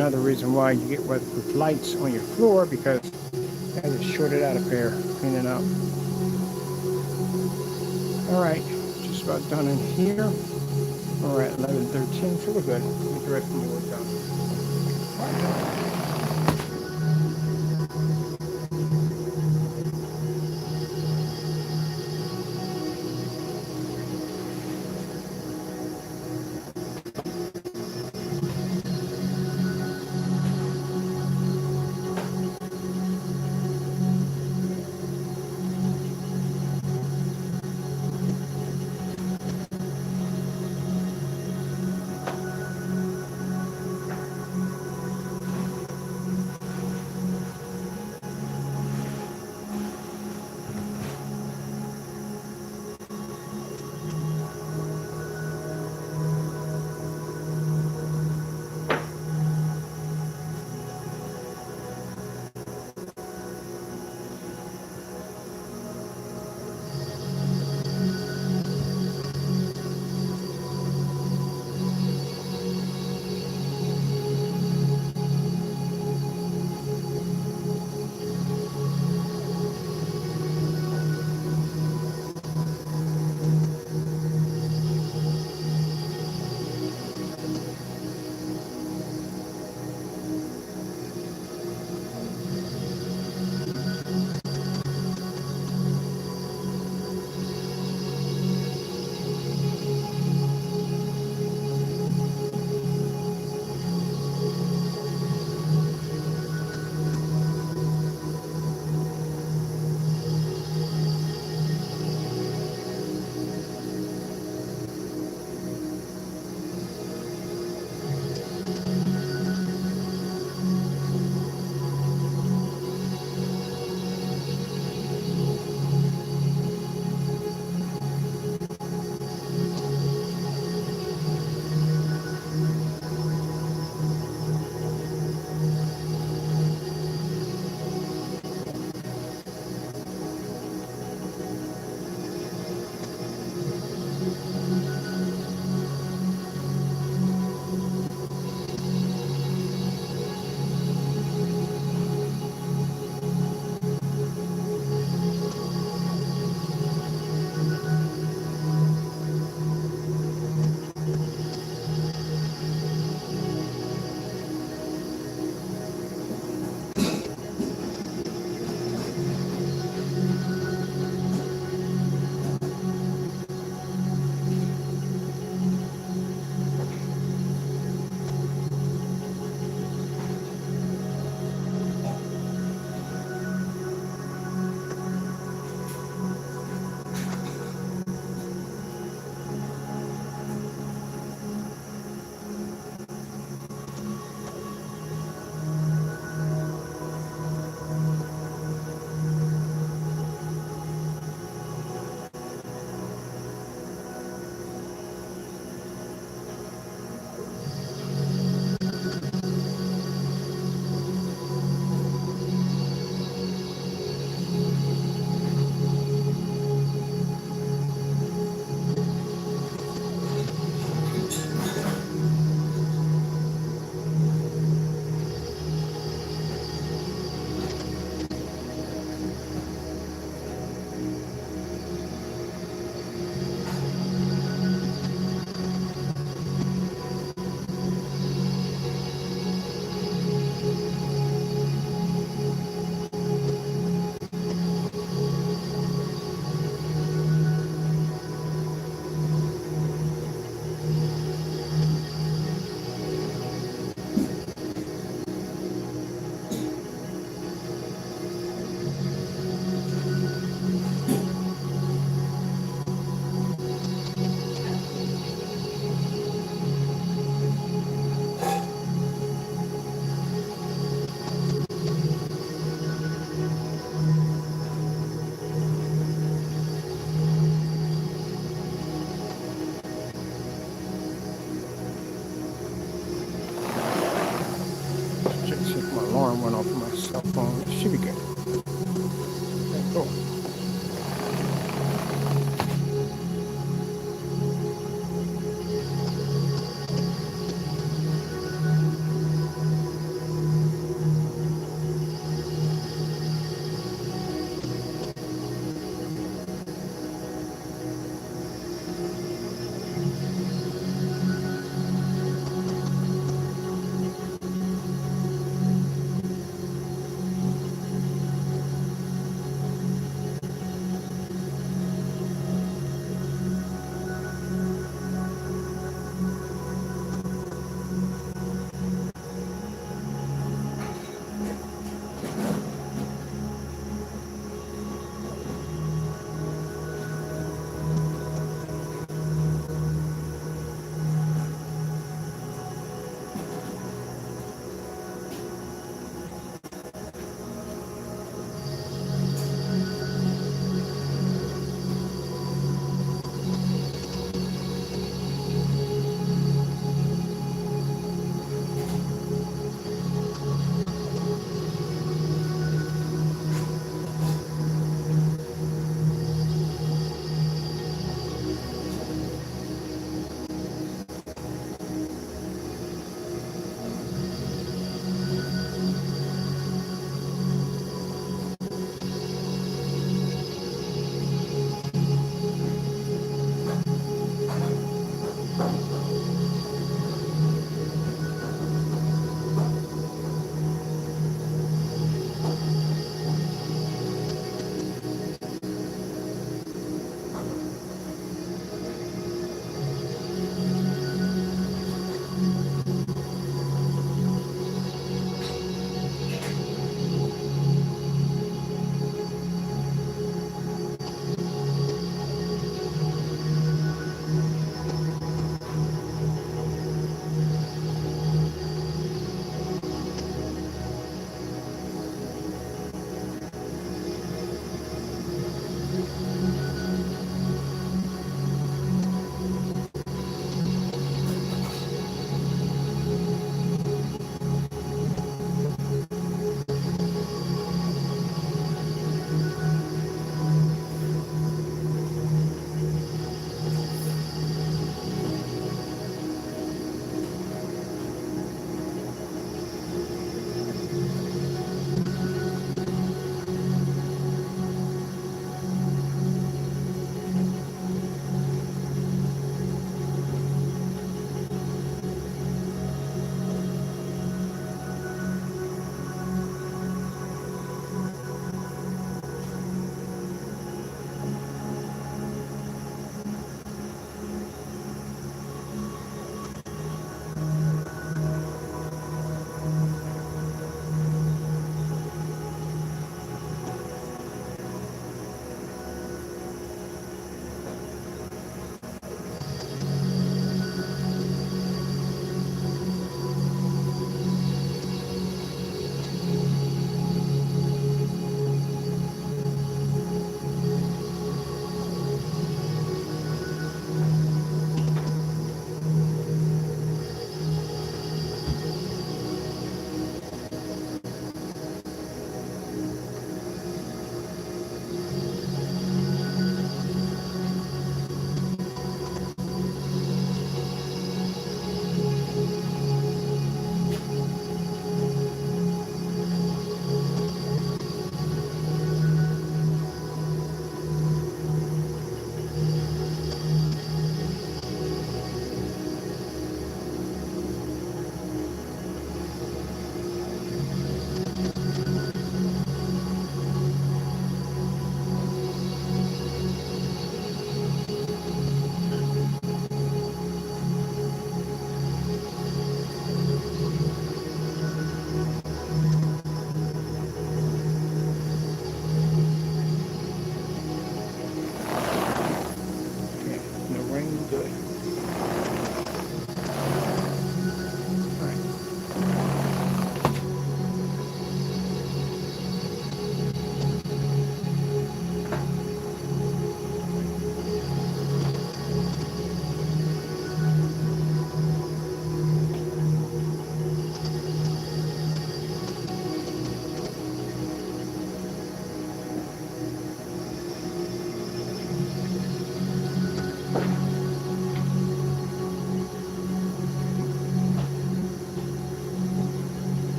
another reason why you get weatherproof lights on your floor, because I just shorted out a pair cleaning up. All right, just about done in here. We're at 11:13, so we're good. Get the rest of the work done. alarm went off on my cell phone. It should be good. Okay, cool.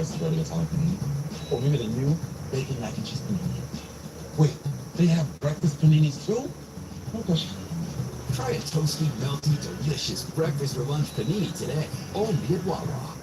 spicy go to Italian panini. Or maybe the new bacon mac and cheese panini. Wait, they have breakfast paninis too? Okay. Try a toasty, melty, delicious breakfast or lunch panini today, only at Wawa.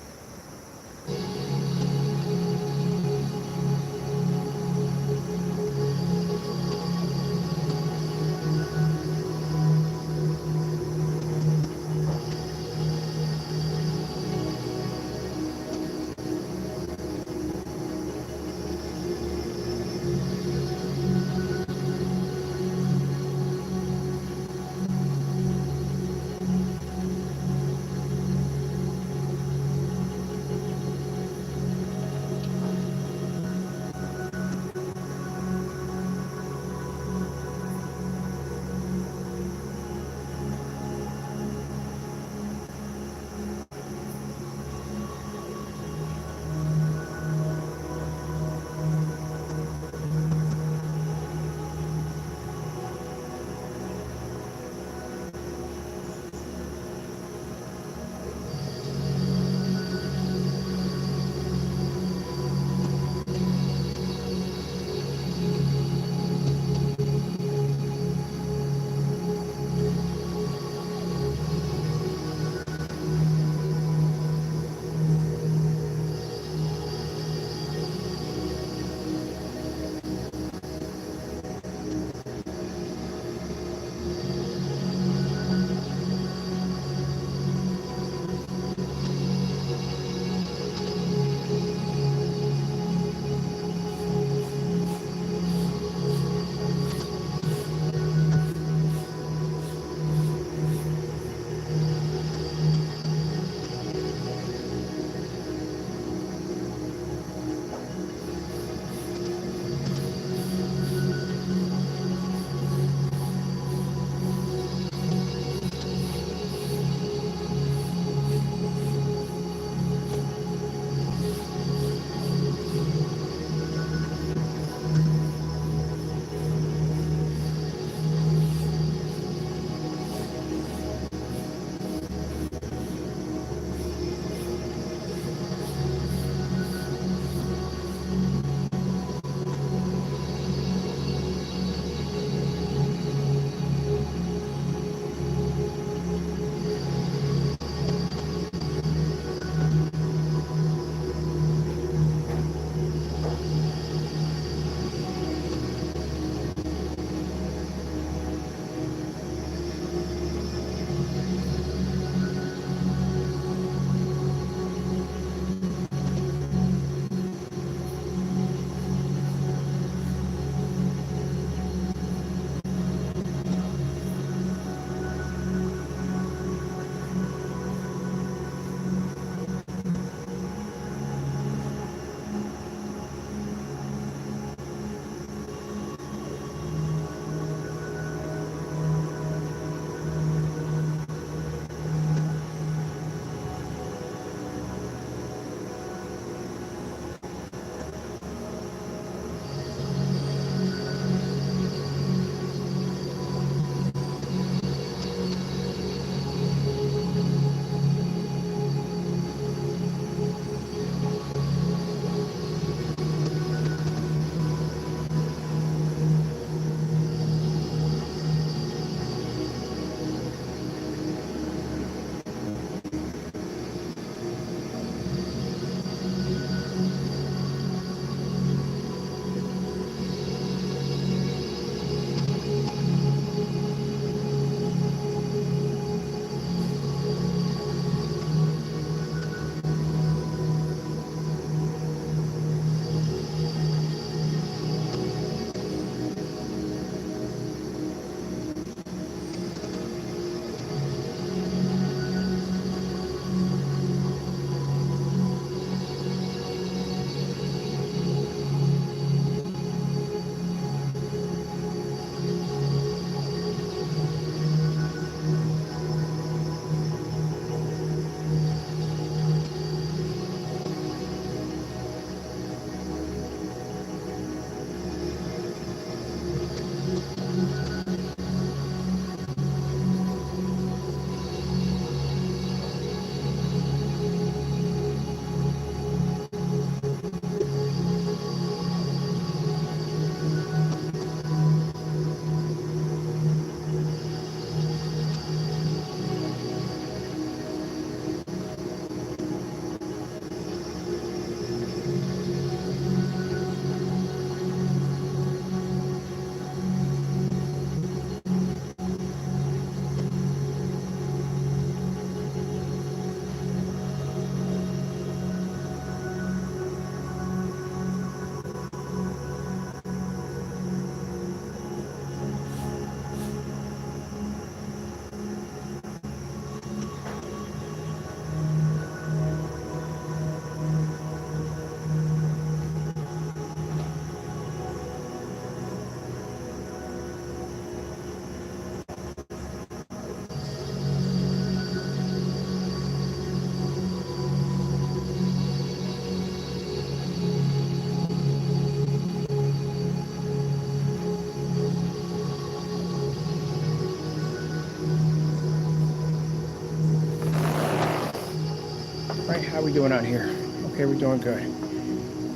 right, how we doing out here? Okay, we're doing good.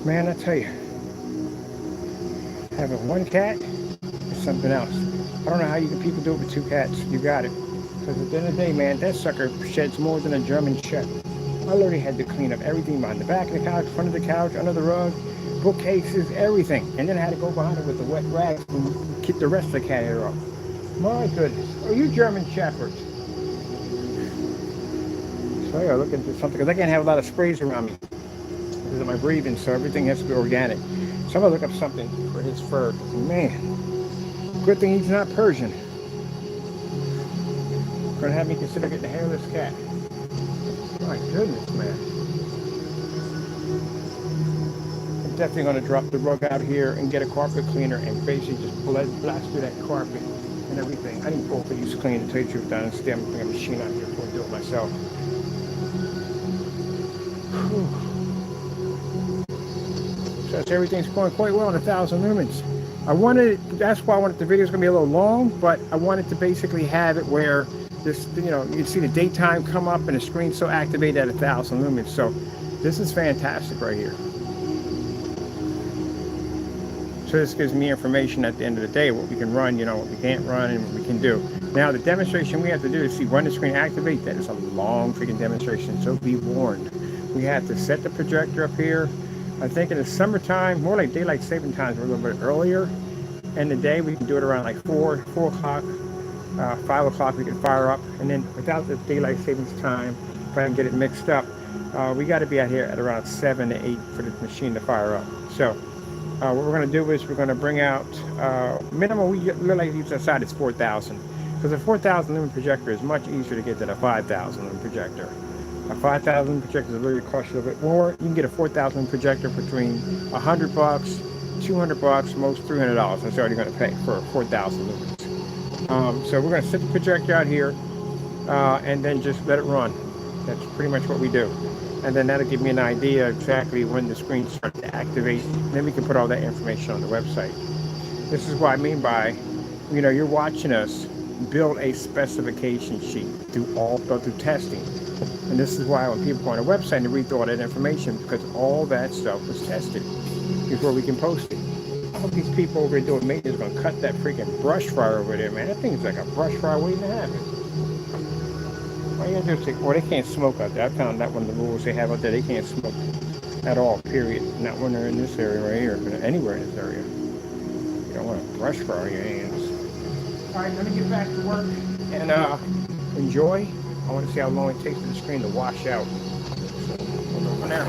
Man, I tell you, having one cat is something else. I don't know how people do it with 2 cats. You got it. Because at the end of the day, man, that sucker sheds more than a German Shepherd. I literally had to clean up everything behind the back of the couch, front of the couch, under the rug, bookcases, everything. And then I had to go behind it with the wet rags and keep the rest of the cat hair off. My goodness. Oh, you German Shepherds. So I gotta look into something, because I can't have a lot of sprays around me because of my breathing, so everything has to be organic. So I'm gonna look up something for his fur. Man, good thing he's not Persian. Gonna have me consider getting a hairless cat. My goodness, man. I'm definitely gonna drop the rug out here and get a carpet cleaner and basically just blast through that carpet and everything. I didn't both of these clean, to tell you the truth. I'm gonna bring a machine out here before I do it myself. Whew. So everything's going quite well in 1,000 lumens. That's why I wanted the video's gonna be a little long, but I wanted to basically have it where this, you know, you can see the daytime come up and the screen's so activated at 1,000 lumens. So this is fantastic right here. So this gives me information at the end of the day, what we can run, you know, what we can't run, and what we can do. Now the demonstration we have to do is see when the screen activate. That is a long freaking demonstration, so be warned. We have to set the projector up here. I think in the summertime, more like daylight saving times, we're a little bit earlier in the day. We can do it around like 4 o'clock, 5 o'clock we can fire up. And then without the daylight savings time, if I can get it mixed up, we got to be out here at around 7 to 8 for the machine to fire up. So what we're going to do is we're going to bring out, minimum we literally use outside is 4,000. Because a 4,000 lumen projector is much easier to get than a 5,000 lumen projector. A 5,000 projector really costs you a little bit more. You can get a 4,000 projector between $100, $200, most $300. That's already going to pay for 4,000 lumens. So we're going to set the projector out here and then just let it run. That's pretty much what we do. And then that'll give me an idea exactly when the screen starts to activate. And then we can put all that information on the website. This is what I mean by, you know, you're watching us build a specification sheet through testing. And this is why when people go on a website and read through all that information, because all that stuff was tested before we can post it. I hope these people over here doing maintenance are going to cut that freaking brush fryer over there, man. That thing's like a brush fryer waiting to happen. All you gotta do is take, well, they can't smoke out there. I found that one of the rules they have out there. They can't smoke at all, period. Not when they're in this area right here, but anywhere in this area. You don't want to brush fryer your hands. All right, let me get back to work and enjoy. I want to see how long it takes for the screen to wash out. So we'll go from there.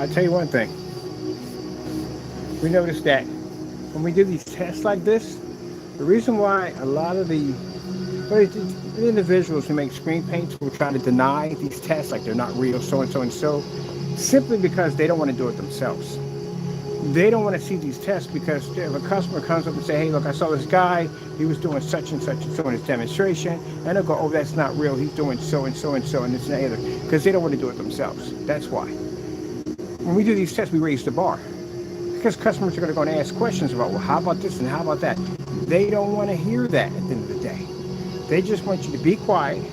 I'll tell you one thing. We noticed that when we do these tests like this, the reason why a lot of the individuals who make screen paints will try to deny these tests like they're not real, so and so and so, simply because they don't want to do it themselves. They don't want to see these tests because if a customer comes up and say, hey, look, I saw this guy, he was doing such and such and so in his demonstration, and they'll go, oh, that's not real, he's doing so and so and so and this and that other, because they don't want to do it themselves. That's why. When we do these tests, we raise the bar. Because customers are going to go and ask questions about, well, how about this and how about that? They don't want to hear that at the end of the day. They just want you to be quiet,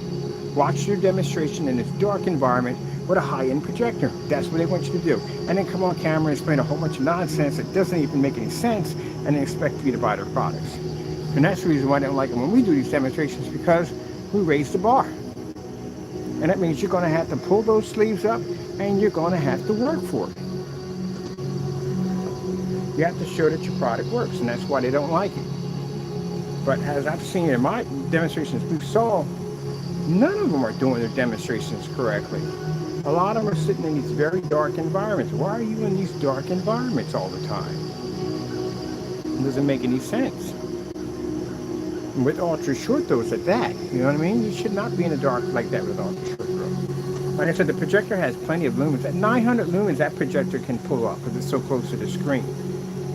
watch your demonstration in this dark environment with a high-end projector. That's what they want you to do. And then come on camera and explain a whole bunch of nonsense that doesn't even make any sense and then expect you to buy their products. And that's the reason why I don't like it when we do these demonstrations, because we raise the bar. And that means you're going to have to pull those sleeves up and you're going to have to work for it. You have to show that your product works, and that's why they don't like it. But as I've seen in my demonstrations we saw, none of them are doing their demonstrations correctly. A lot of them are sitting in these very dark environments. Why are you in these dark environments all the time? It doesn't make any sense. And with ultra short throws at that, you know what I mean? You should not be in the dark like that with ultra short throw. Like I said, the projector has plenty of lumens. At 900 lumens, that projector can pull up because it's so close to the screen.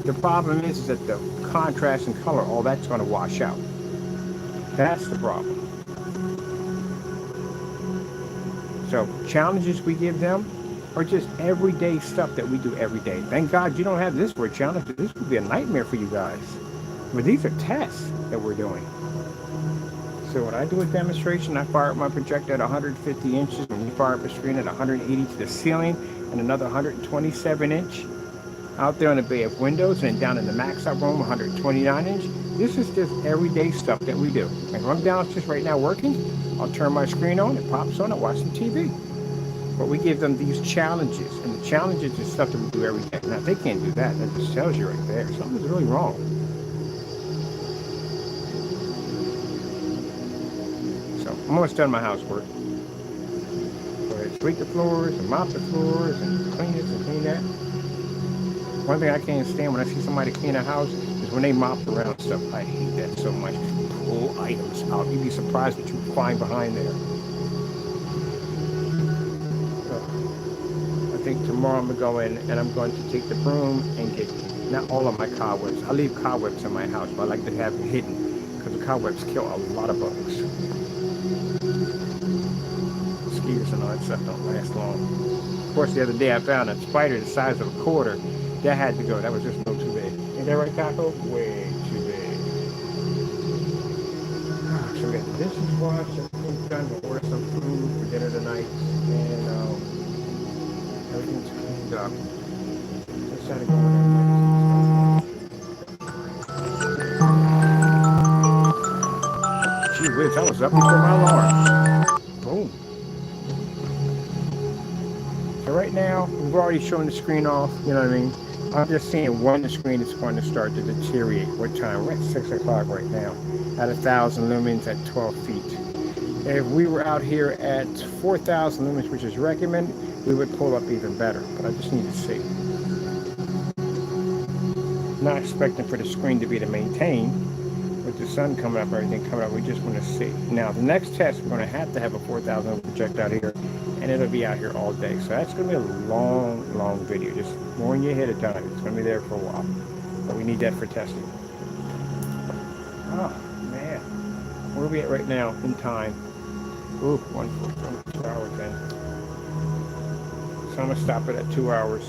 The problem is that the contrast and color, all that's going to wash out. That's the problem. So challenges we give them are just everyday stuff that we do every day. Thank God you don't have this for a challenge. This would be a nightmare for you guys. But these are tests that we're doing. So when I do a demonstration, I fire up my projector at 150 inches, and we fire up a screen at 180 to the ceiling, and another 127 inch. Out there on the bay of windows, and down in the max out room, 129 inch. This is just everyday stuff that we do. And if I'm downstairs right now working, I'll turn my screen on, it pops on, I watch some TV. But we give them these challenges, and the challenges is stuff that we do every day. Now, if they can't do that, that just tells you right there, something's really wrong. So, I'm almost done my housework. Go ahead, sweep the floors, and mop the floors, and clean this and clean that. One thing I can't stand when I see somebody clean a house is when they mop around stuff. I hate that so much. Pull items out. You'd be surprised what you find behind there. I think tomorrow I'm going to go in and I'm going to take the broom and get, not all of my cobwebs. I leave cobwebs in my house, but I like to have them hidden because the cobwebs kill a lot of bugs. Mosquitoes and all that stuff don't last long. Of course, the other day I found a spider the size of a quarter. That had to go. That was just no too big. Ain't that right, Taco? Way too big. So we got the dishes washed. Everything's done. We'll order some food for dinner tonight. And everything's cleaned up. Just had to go in. Gee whiz, I was up before my alarm. Boom. So right now, we've already shown the screen off. You know what I mean? I'm just seeing when the screen is going to start to deteriorate. What time? We're at 6 o'clock right now. At 1,000 lumens at 12 feet. If we were out here at 4,000 lumens, which is recommended, we would pull up even better. But I just need to see. Not expecting for the screen to be to maintain. With the sun coming up, everything coming up, we just want to see. Now, the next test, we're going to have a 4,000 projector out here. And it'll be out here all day. So that's going to be a long video. Just warn you ahead of time. It's going to be there for a while. But we need that for testing. Oh, man. Where are we at right now in time? Ooh, 2 hours in. So I'm going to stop it at 2 hours.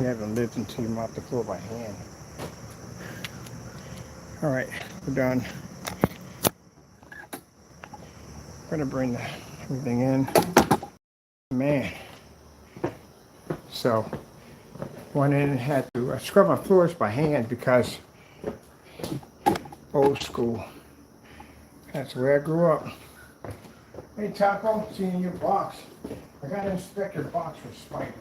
You haven't lived until you mop the floor by hand. All right, we're done. I'm gonna bring everything in. Man. So, went in and had to scrub my floors by hand because old school. That's where I grew up. Hey Taco, see you in your box. I gotta inspect your box for spiders.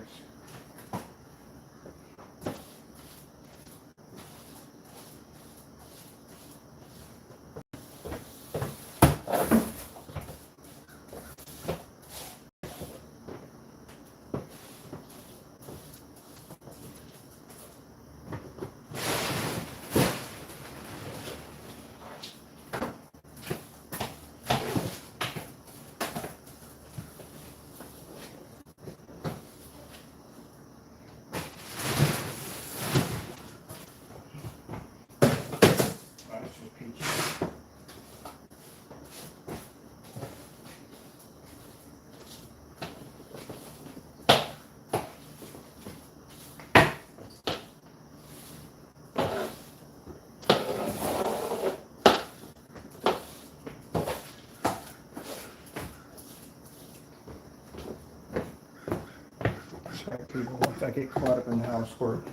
Sorry people, once I get caught up in housework,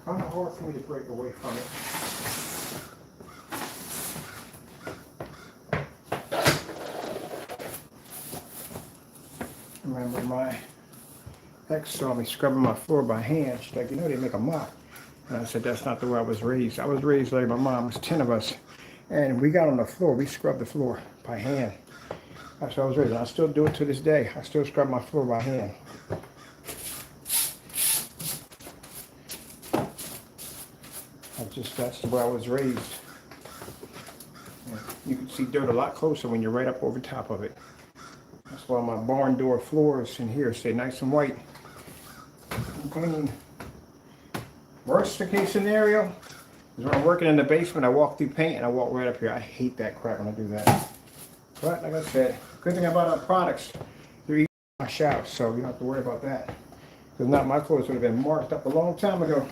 kind of hard for me to break away from it. Remember my ex saw me scrubbing my floor by hand. She's like, you know they make a mop. And I said, that's not the way I was raised. I was raised like my mom. It was 10 of us. And we got on the floor. We scrubbed the floor by hand. That's what I was raised. And I still do it to this day. I still scrub my floor by hand. That's the way I was raised. You can see dirt a lot closer when you're right up over top of it. That's why my barn door floors in here stay nice and white and clean. Worst case scenario is when I'm working in the basement, I walk through paint and I walk right up here. I hate that crap when I do that. But like I said, good thing about our products, they're easy to wash out, so you don't have to worry about that. Because not my clothes would have been marked up a long time ago.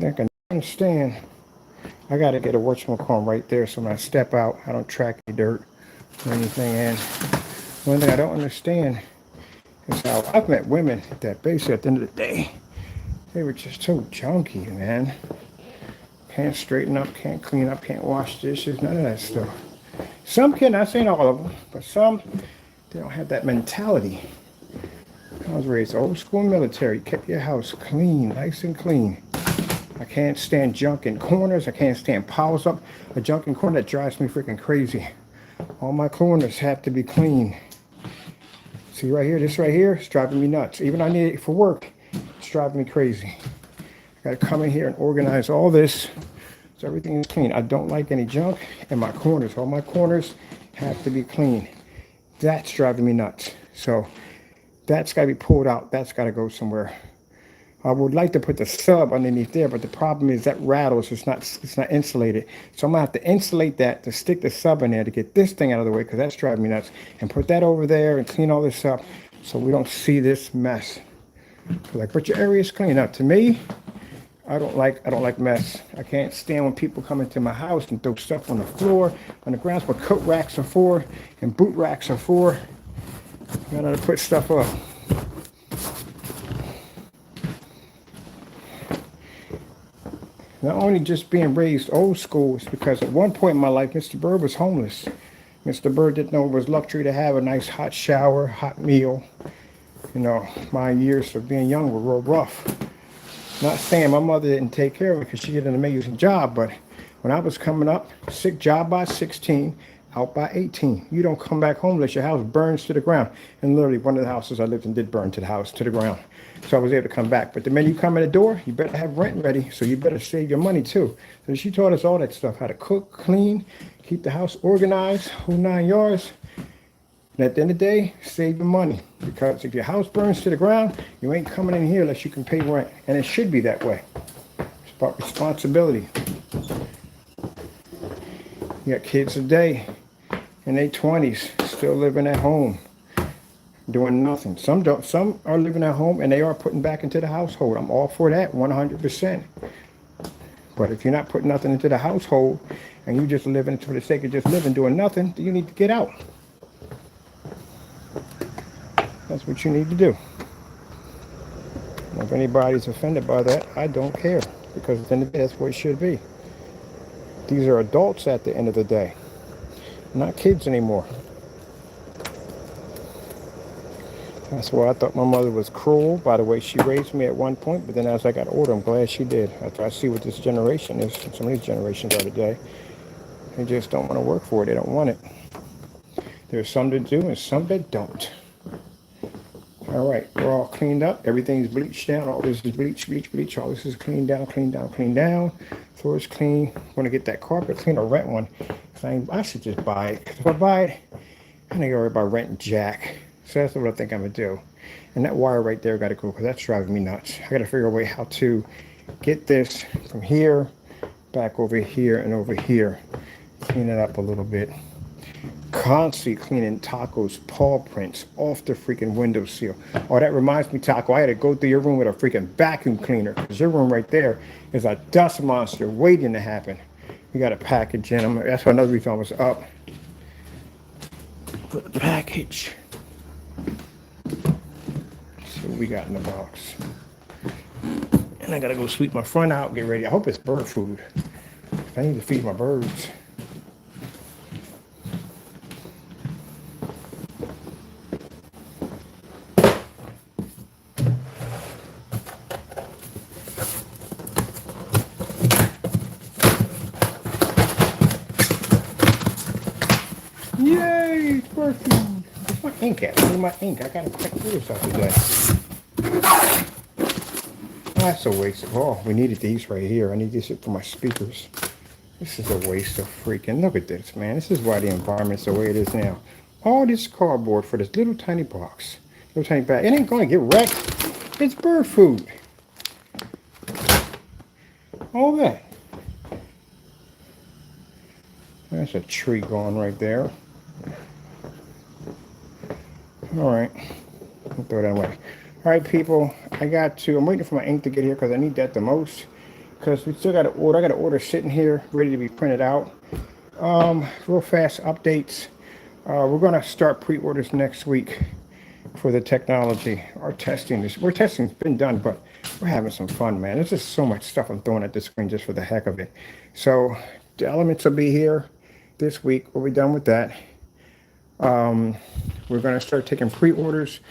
I can understand. I gotta get a whatchamacallit right there so when I step out, I don't track any dirt or anything in. One thing I don't understand is how I've met women that basically at the end of the day, they were just so junky, man. Can't straighten up, can't clean up, can't wash dishes, none of that stuff. Some can, not saying all of them, but some, they don't have that mentality. I was raised old school military, kept your house clean, nice and clean. I can't stand junk in corners. I can't stand piles up. A junk in corner that drives me freaking crazy. All my corners have to be clean. See right here, this right here, it's driving me nuts. Even I need it for work, it's driving me crazy. I gotta come in here and organize all this so everything is clean. I don't like any junk in my corners. All my corners have to be clean. That's driving me nuts. So that's gotta be pulled out. That's gotta go somewhere. I would like to put the sub underneath there, but the problem is that rattles. It's not insulated. So I'm gonna have to insulate that to stick the sub in there to get this thing out of the way because that's driving me nuts. And put that over there and clean all this up so we don't see this mess. Like, put your areas clean up. To me, I don't like mess. I can't stand when people come into my house and throw stuff on the floor, on the ground. That's what coat racks are for and boot racks are for. You gotta put stuff up. Not only just being raised old school, it's because at one point in my life, Mr. Bird was homeless. Mr. Bird didn't know it was luxury to have a nice hot shower, hot meal. You know, my years of being young were real rough. Not saying my mother didn't take care of me because she did an amazing job, but when I was coming up, sick job by 16, out by 18. You don't come back home unless your house burns to the ground. And literally one of the houses I lived in did burn to the ground. So I was able to come back. But the minute you come in the door, you better have rent ready. So you better save your money too. So she taught us all that stuff, how to cook, clean, keep the house organized, whole 9 yards. And at the end of the day, save your money. Because if your house burns to the ground, you ain't coming in here unless you can pay rent. And it should be that way. about responsibility. You got kids today in their 20s still living at home, doing nothing. Some don't. Some are living at home and they are putting back into the household. I'm all for that, 100%. But if you're not putting nothing into the household and you just living for the sake of just living, doing nothing, then you need to get out. That's what you need to do. And if anybody's offended by that, I don't care, because at the end of the day, that's what it should be. These are adults at the end of the day, not kids anymore. That's why I thought my mother was cruel by the way she raised me at one point, but then as I got older, I'm glad she did. After I see what this generation is, some of these generations are today, they just don't want to work for it. They don't want it. There's some that do and some that don't. All right, we're all cleaned up. Everything's bleached down. All this is bleach. All this is cleaned down. Floor is clean. I'm going to get that carpet clean or rent one. I should just buy it. Because if I buy it, I'm going to worry about renting jack. So that's what I think I'm going to do. And that wire right there got to go, because that's driving me nuts. I got to figure a way how to get this from here, back over here, and over here. Clean it up a little bit. Constantly cleaning Taco's paw prints off the freaking windowsill. Oh, that reminds me, Taco, I had to go through your room with a freaking vacuum cleaner, because your room right there is a dust monster waiting to happen. You got a package in them. That's another reason I was up. For the package. Let's see what we got in the box. And I gotta go sweep my front out, get ready. I hope it's bird food. I need to feed my birds. Yay, it's working. Where's my ink at? Where's my ink? I gotta check this out today. That's a waste of, oh, we needed these right here. I need this for my speakers. This is a waste of freaking, look at this, man. This is why the environment's the way it is now. All this cardboard for this little tiny box, little tiny bag. It ain't gonna get wrecked. It's bird food. All that. That's a tree gone right there. All right, I'll throw that away. All right, people, I'm waiting for my ink to get here because I need that the most. Because we still got to order. I got to order sitting here, ready to be printed out. Real fast updates. We're going to start pre-orders next week for the technology. Our testing is, testing's been done, but we're having some fun, man. There's just so much stuff I'm throwing at the screen just for the heck of it. So the elements will be here this week. We'll be done with that. We're going to start taking pre-orders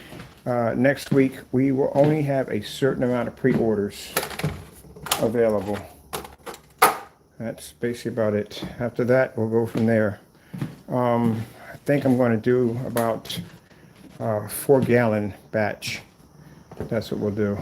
next week. We will only have a certain amount of pre-orders available. That's basically about it. After that, we'll go from there. I think I'm going to do about 4-gallon batch. That's what we'll do.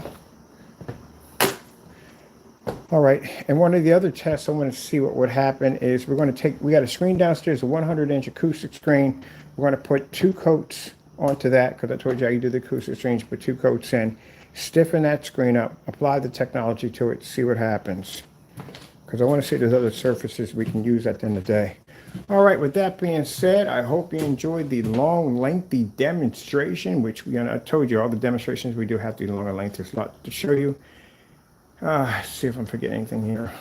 All right, and one of the other tests I want to see what would happen is we got a screen downstairs, a 100-inch acoustic screen. We're going to put 2 coats onto that, because I told you how you do the acoustic screens, put 2 coats in, stiffen that screen up, apply the technology to it, see what happens. Because I want to see if there's other surfaces we can use at the end of the day. All right, with that being said, I hope you enjoyed the long, lengthy demonstration, which I told you all the demonstrations we do have to be longer length. There's a lot to show you. See if I'm forgetting anything here.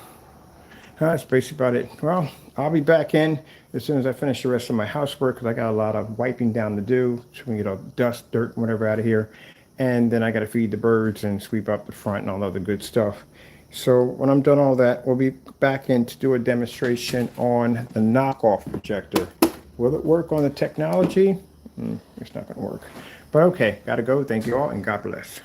That's basically about it. Well, I'll be back in as soon as I finish the rest of my housework, because I got a lot of wiping down to do, so we can get all dust, dirt, and whatever out of here. And then I got to feed the birds and sweep up the front and all the other good stuff. So when I'm done all that, we'll be back in to do a demonstration on the knockoff projector. Will it work on the technology? It's not going to work. But okay, got to go. Thank you all, and God bless.